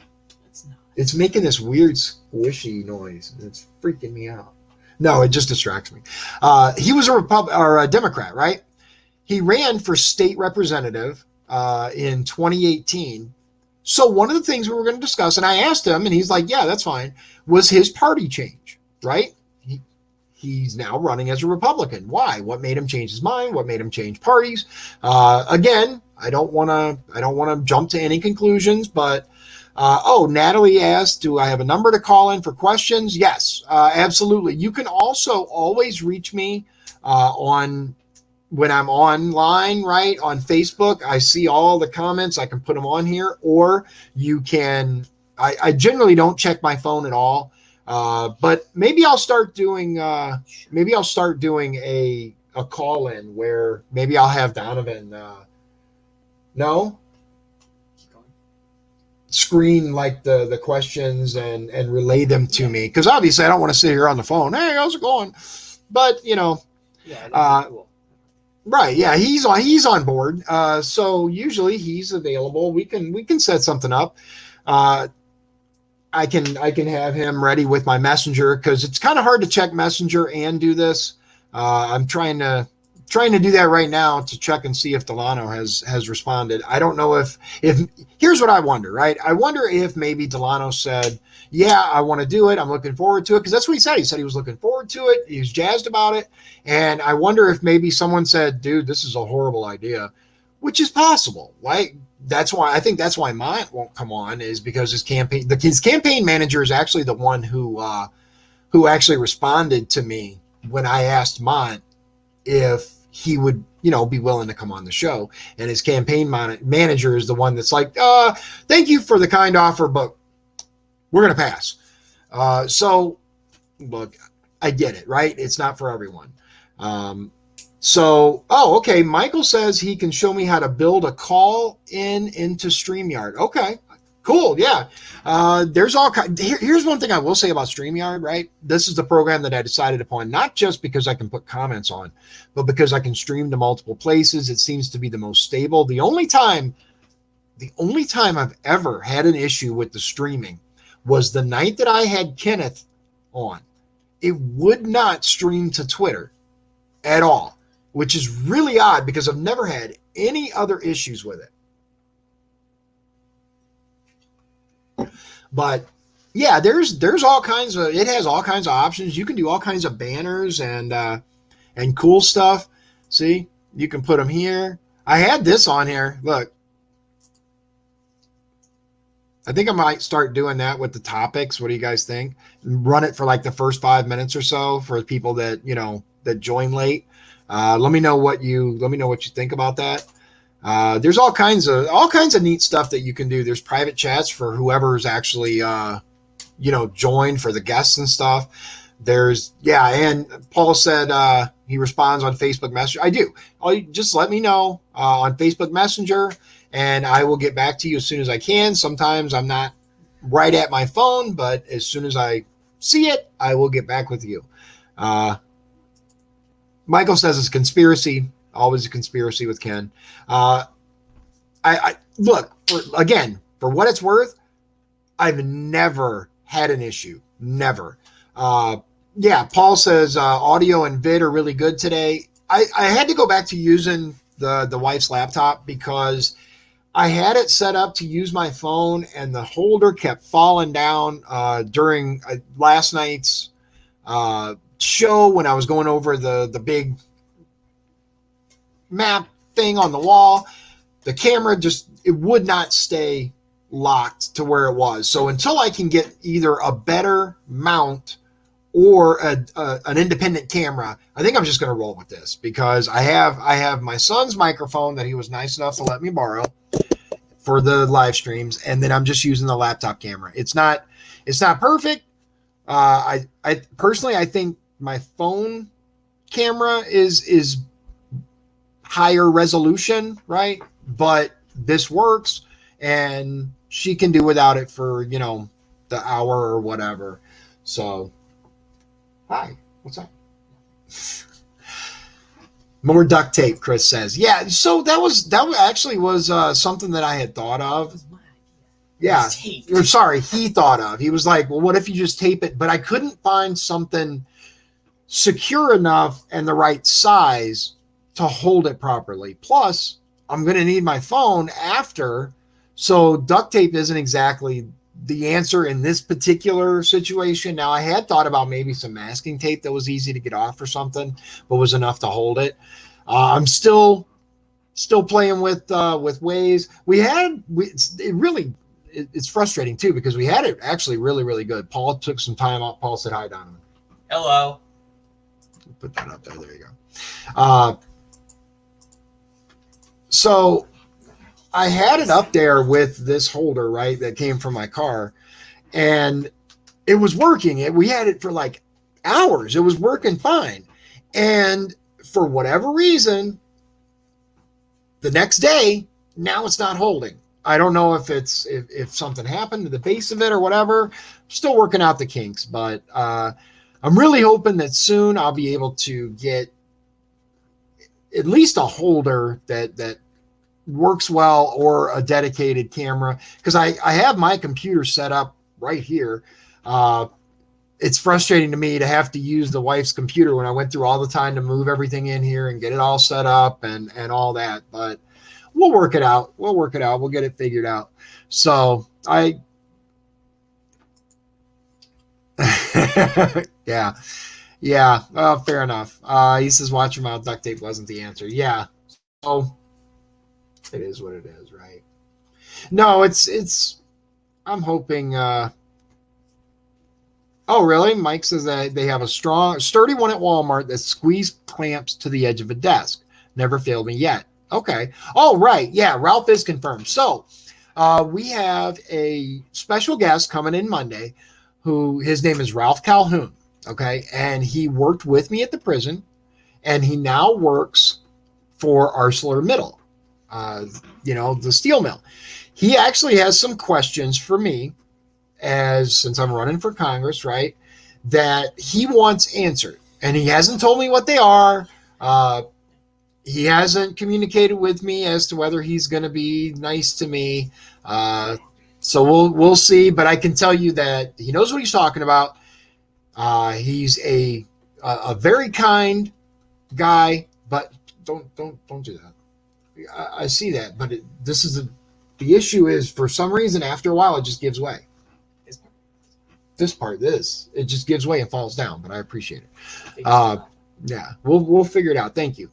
It's not. It's making this weird squishy noise. It's freaking me out. No, it just distracts me. He was a Democrat, right? He ran for state representative in 2018. So one of the things we were going to discuss, and I asked him, and he's like, yeah, that's fine, was his party change, right? He's now running as a Republican. Why? What made him change his mind? What made him change parties? Again, I don't want to jump to any conclusions, but Natalie asked, do I have a number to call in for questions? Yes, absolutely. You can also always reach me when I'm online, right, on Facebook. I see all the comments. I can put them on here, or you can. I generally don't check my phone at all, but maybe I'll start doing. Maybe I'll start doing a call in where maybe I'll have Donovan. No. Screen like the questions and relay them to me, because obviously I don't want to sit here on the phone. Hey, how's it going? But Yeah, cool. right, yeah, he's on board. So usually he's available. We can set something up. I can have him ready with my messenger, because it's kind of hard to check messenger and do this. I'm trying to do that right now to check and see if Delano has responded. I don't know if here's what I wonder, right? I wonder if maybe Delano said, yeah, I want to do it. I'm looking forward to it. Because that's what he said. He said he was looking forward to it. He was jazzed about it. And I wonder if maybe someone said, dude, this is a horrible idea, which is possible. Like, I think that's why Mont won't come on, is because his campaign manager is actually the one who actually responded to me when I asked Mont if he would, be willing to come on the show. And his campaign manager is the one that's like, thank you for the kind offer, but we're going to pass. So look, I get it, right? It's not for everyone. Okay. Michael says he can show me how to build a call into StreamYard. Okay. Cool. Yeah. Here's one thing I will say about StreamYard, right? This is the program that I decided upon, not just because I can put comments on, but because I can stream to multiple places. It seems to be the most stable. The only time I've ever had an issue with the streaming was the night that I had Kenneth on. It would not stream to Twitter at all, which is really odd because I've never had any other issues with it. But yeah, there's all kinds of, it has all kinds of options. You can do all kinds of banners and cool stuff. See, you can put them here. I had this on here. Look, I think I might start doing that with the topics. What do you guys think? Run it for like the first 5 minutes or so for people that, that join late. Let me know what you think about that. There's all kinds of neat stuff that you can do. There's private chats for whoever's actually, joined, for the guests and stuff. And Paul said he responds on Facebook Messenger. I do. Just let me know on Facebook Messenger, and I will get back to you as soon as I can. Sometimes I'm not right at my phone, but as soon as I see it, I will get back with you. Michael says it's a conspiracy. Always a conspiracy with Ken. I look, for what it's worth, I've never had an issue. Never. Paul says audio and vid are really good today. I had to go back to using the wife's laptop because I had it set up to use my phone, and the holder kept falling down during last night's show when I was going over the big map thing on the wall. The camera it would not stay locked to where it was. So until I can get either a better mount or an independent camera, I think I'm just going to roll with this, because I have my son's microphone that he was nice enough to let me borrow for the live streams, and then I'm just using the laptop camera. It's not perfect. I personally, I think my phone camera is higher resolution, right? But this works, and she can do without it for, the hour or whatever. So, hi, what's up? More duct tape, Chris says. Yeah, so that actually was something that I had thought of. Yeah, or sorry, he thought of. He was like, well, what if you just tape it? But I couldn't find something secure enough and the right size to hold it properly. Plus, I'm going to need my phone after, so duct tape isn't exactly the answer in this particular situation. Now, I had thought about maybe some masking tape that was easy to get off or something, but was enough to hold it. I'm still playing with ways. It's frustrating too, because we had it actually really, really good. Paul took some time out. Paul said hi, Donovan. Hello. Put that up there. There you go. So I had it up there with this holder, right, that came from my car, and it was working. We had it for like hours. It was working fine. And for whatever reason, the next day, now it's not holding. I don't know if something happened to the base of it or whatever. Still working out the kinks, but I'm really hoping that soon I'll be able to get at least a holder that works well, or a dedicated camera, because I have my computer set up right here. It's frustrating to me to have to use the wife's computer when I went through all the time to move everything in here and get it all set up and all that. But we'll work it out. We'll get it figured out. So yeah. Well, fair enough. He says, watch your mouth. Duct tape wasn't the answer. Yeah. So it is what it is, right? No, it's, I'm hoping, oh, really? Mike says that they have a sturdy one at Walmart that squeeze clamps to the edge of a desk. Never failed me yet. Okay. Oh, right. Yeah. Ralph is confirmed. So we have a special guest coming in Monday, who his name is Ralph Calhoun. Okay. And he worked with me at the prison, and he now works for ArcelorMittal, the steel mill. He actually has some questions for me, since I'm running for Congress, right, that he wants answered. And he hasn't told me what they are. He hasn't communicated with me as to whether he's going to be nice to me. So we'll see. But I can tell you that he knows what he's talking about. He's a very kind guy, but don't do that. I see that, but the issue is, for some reason, after a while, it just gives way. It just gives way and falls down, but I appreciate it. Yeah, we'll figure it out. Thank you.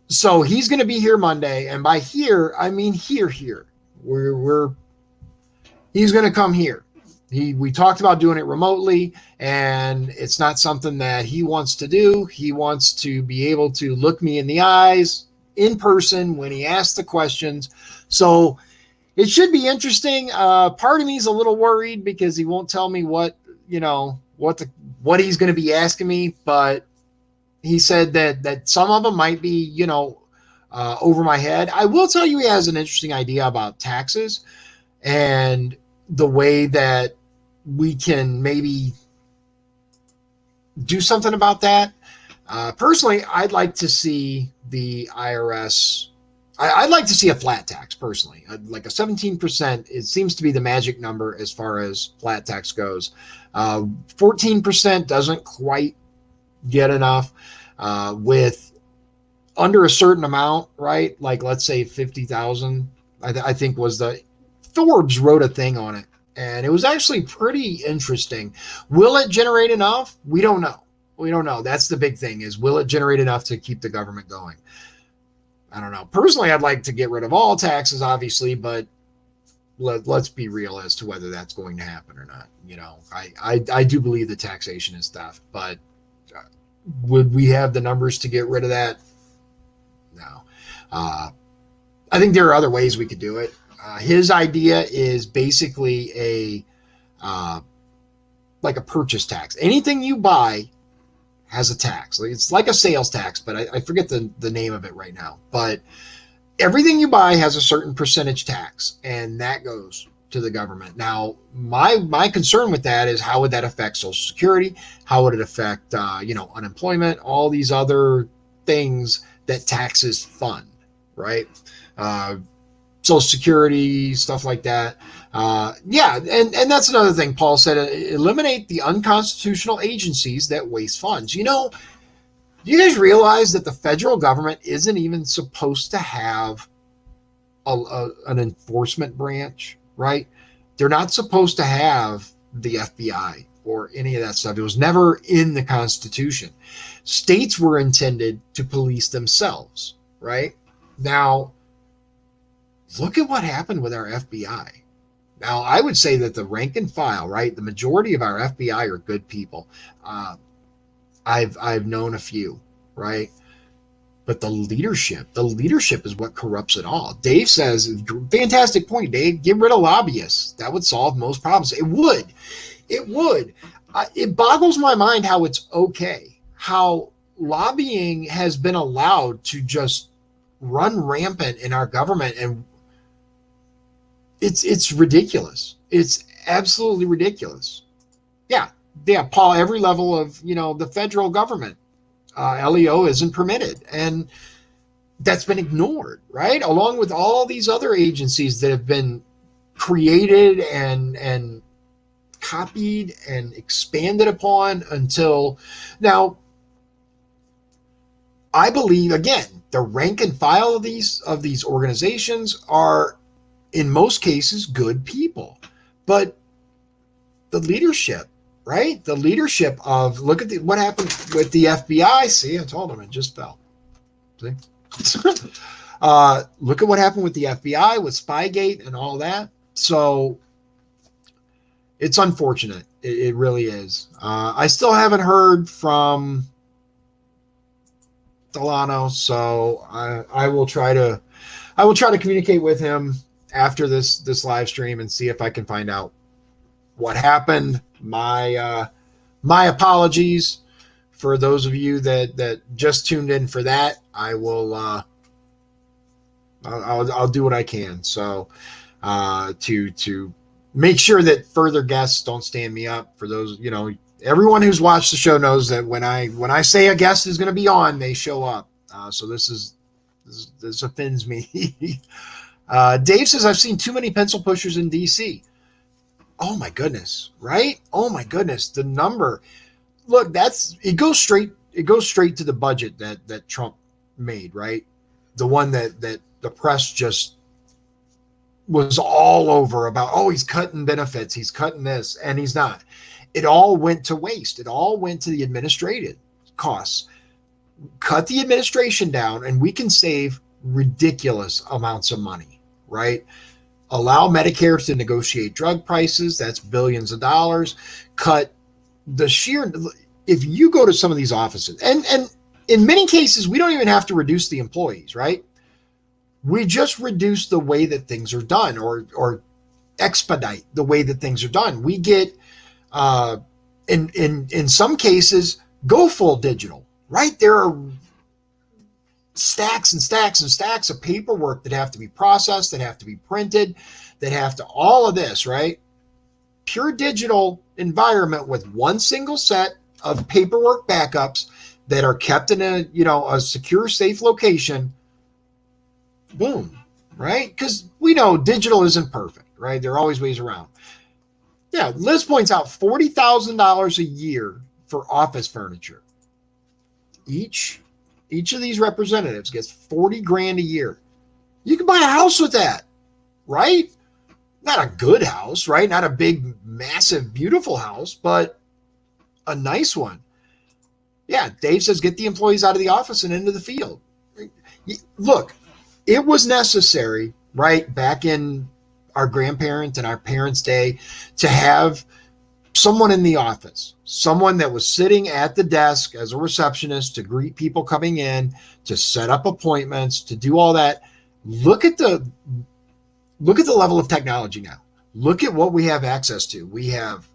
So he's going to be here Monday, and by here, I mean here. He's going to come here. We talked about doing it remotely, and it's not something that he wants to do. He wants to be able to look me in the eyes in person when he asks the questions. So it should be interesting. Part of me is a little worried because he won't tell me what he's going to be asking me, but he said that some of them might be, over my head. I will tell you, he has an interesting idea about taxes and the way that we can maybe do something about that. Personally, I'd like to see the IRS. I'd like to see a flat tax, personally. Like a 17%, it seems to be the magic number as far as flat tax goes. 14% doesn't quite get enough. With under a certain amount, right? Like, let's say 50,000, I think was Forbes wrote a thing on it, and it was actually pretty interesting. Will it generate enough? We don't know. That's the big thing, is will it generate enough to keep the government going? I don't know. Personally, I'd like to get rid of all taxes, obviously, but let's be real as to whether that's going to happen or not. I do believe that taxation is theft, but would we have the numbers to get rid of that? No. I think there are other ways we could do it. His idea is basically like a purchase tax. Anything you buy has a tax. It's like a sales tax, but I forget the name of it right now. But everything you buy has a certain percentage tax, and that goes to the government. Now, my concern with that is how would that affect Social Security? How would it affect unemployment? All these other things that taxes fund, right? Social Security, stuff like that. And that's another thing Paul said, eliminate the unconstitutional agencies that waste funds. Do you guys realize that the federal government isn't even supposed to have an enforcement branch, right? They're not supposed to have the FBI or any of that stuff. It was never in the Constitution. States were intended to police themselves, right? Now, look at what happened with our FBI. Now, I would say that the rank and file, right? The majority of our FBI are good people. I've known a few, right? But the leadership is what corrupts it all. Dave says, fantastic point, Dave. Get rid of lobbyists. That would solve most problems. It would. It boggles my mind how it's okay, how lobbying has been allowed to just run rampant in our government, and it's ridiculous. It's absolutely ridiculous. Yeah, Paul, every level of, the federal government, LEO isn't permitted. And that's been ignored, right? Along with all these other agencies that have been created and copied and expanded upon until now. I believe, again, the rank and file of these organizations are, in most cases, good people. But the leadership, right? The leadership of, look at what happened with the FBI. See, I told him it just fell. See? Look at what happened with the FBI, with Spygate and all that. So it's unfortunate. It really is. I still haven't heard from Delano, so I will try to communicate with him after this live stream and see if I can find out what happened. My apologies for those of you that just tuned in for that. I will I'll do what I can. So to make sure that further guests don't stand me up. For those, everyone who's watched the show knows that when I say a guest is going to be on, they show up. So this offends me. Dave says, I've seen too many pencil pushers in DC. Oh my goodness, right? Oh my goodness. The number, look, it goes straight to the budget that Trump made, right? The one that the press just was all over about, oh, he's cutting benefits, he's cutting this, and he's not. It all went to waste. It all went to the administrative costs. Cut the administration down, and we can save ridiculous amounts of money, right? Allow Medicare to negotiate drug prices. That's billions of dollars. Cut the sheer, if you go to some of these offices, and in many cases, we don't even have to reduce the employees, right? We just reduce the way that things are done, or expedite the way that things are done. We get, in some cases, go full digital, right? There are stacks and stacks and stacks of paperwork that have to be processed, that have to be printed, that have to, all of this, right? Pure digital environment with one single set of paperwork backups that are kept in a secure, safe location. Boom, right? Because we know digital isn't perfect, right? There are always ways around. Yeah, Liz points out $40,000 a year for office furniture. Each of these representatives gets $40,000 a year. You can buy a house with that, right? Not a good house, right? Not a big, massive, beautiful house, but a nice one. Yeah, Dave says get the employees out of the office and into the field. Look, it was necessary, right, back in our grandparents' and our parents' day, to have someone in the office, someone that was sitting at the desk as a receptionist to greet people coming in, to set up appointments, to do all that. Look at the level of technology now. Look at what we have access to. We have,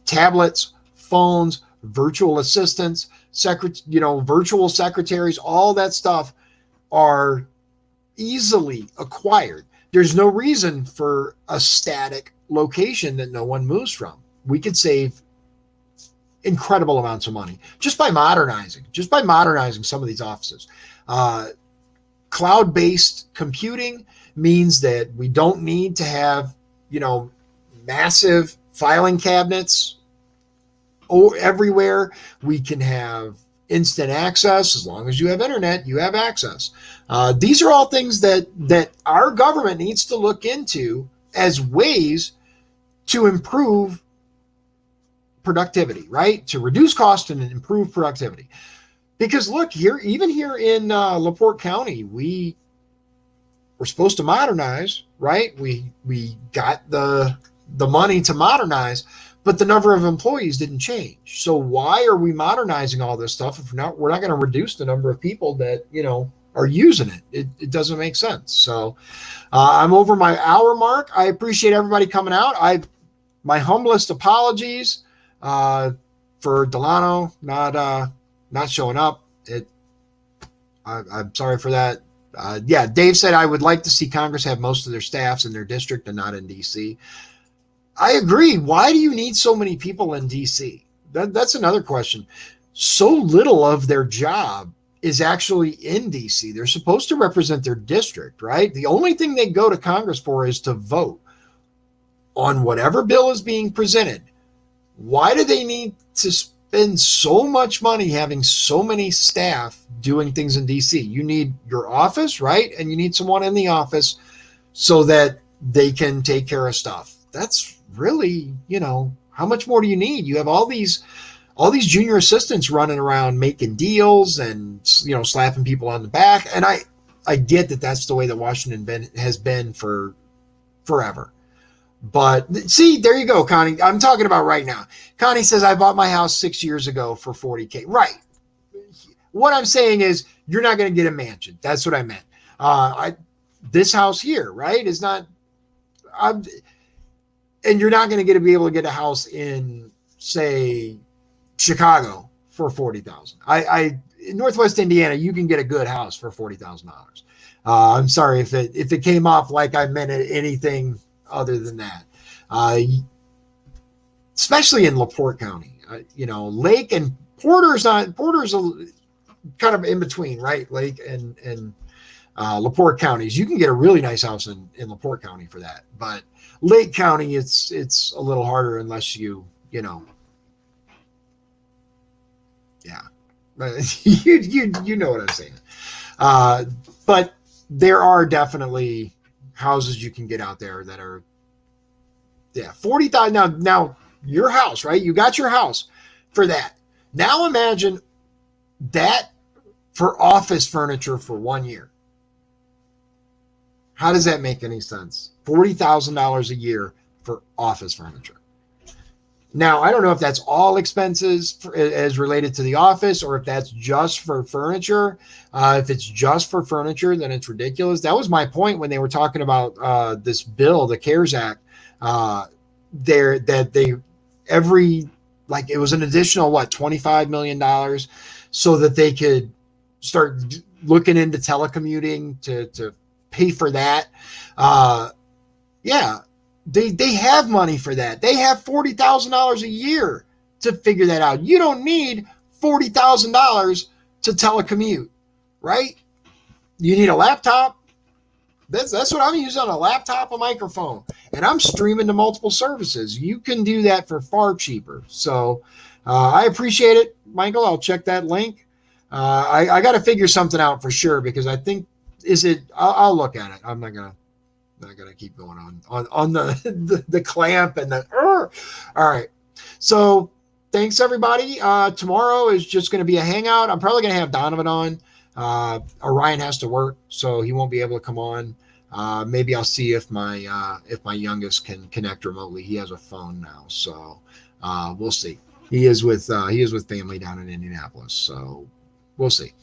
tablets, phones, virtual assistants, virtual secretaries, all that stuff are easily acquired. There's no reason for a static location that no one moves from. We could save incredible amounts of money just by modernizing some of these offices. Cloud-based computing means that we don't need to have, massive filing cabinets everywhere. We can have instant access. As long as you have internet, you have access. These are all things that our government needs to look into as ways to improve productivity, right? To reduce cost and improve productivity. Because look, even here in LaPorte County, we're supposed to modernize, right? We got the money to modernize, but the number of employees didn't change. So why are we modernizing all this stuff if we're not going to reduce the number of people that are using it? It doesn't make sense. So I'm over my hour mark. I appreciate everybody coming out. My humblest apologies for Delano not showing up. I'm sorry for that. Dave said I would like to see Congress have most of their staffs in their district and not in DC. I agree. Why do you need so many people in DC? That's another question. So little of their job is actually in DC. They're supposed to represent their district, right? The only thing they go to Congress for is to vote on whatever bill is being presented. Why do they need to spend so much money having so many staff doing things in DC? You need your office, right? And you need someone in the office so that they can take care of stuff. That's really, how much more do you need? You have all these junior assistants running around making deals and, slapping people on the back. And I get that that's the way that Washington has been for forever. But see, there you go, Connie. I'm talking about right now. Connie says, I bought my house 6 years ago for $40K. Right. What I'm saying is you're not going to get a mansion. That's what I meant. This house here, right, is not, and you're not going to be able to get a house in, say, Chicago for $40,000. In Northwest Indiana, you can get a good house for $40,000. I'm sorry if it came off like I meant anything other than that, especially in LaPorte County. Lake and Porter's kind of in between, right? Lake and LaPorte counties. You can get a really nice house in LaPorte County for that, but Lake County, it's a little harder unless you know what I'm saying. But there are definitely houses you can get out there that are, $40,000. Now your house, right? You got your house for that. Now imagine that for office furniture for 1 year. How does that make any sense? $40,000 a year for office furniture. Now, I don't know if that's all expenses as related to the office or if that's just for furniture. If it's just for furniture, then it's ridiculous. That was my point when they were talking about this bill, the CARES Act, it was an additional, $25 million so that they could start looking into telecommuting to pay for that. They have money for that. They have $40,000 a year to figure that out. You don't need $40,000 to telecommute, right? You need a laptop. That's what I'm using on a laptop, a microphone, and I'm streaming to multiple services. You can do that for far cheaper. So I appreciate it, Michael. I'll check that link. I got to figure something out for sure because I think I'll look at it. I'm not gonna keep going on the clamp and the all right. So thanks everybody. Tomorrow is just going to be a hangout. I'm probably going to have Donovan on. Orion has to work, so he won't be able to come on. Maybe I'll see if my youngest can connect remotely. He has a phone now, so we'll see. He is with family down in Indianapolis, so We'll see.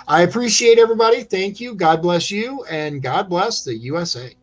I appreciate everybody. Thank you. God bless you, and God bless the USA.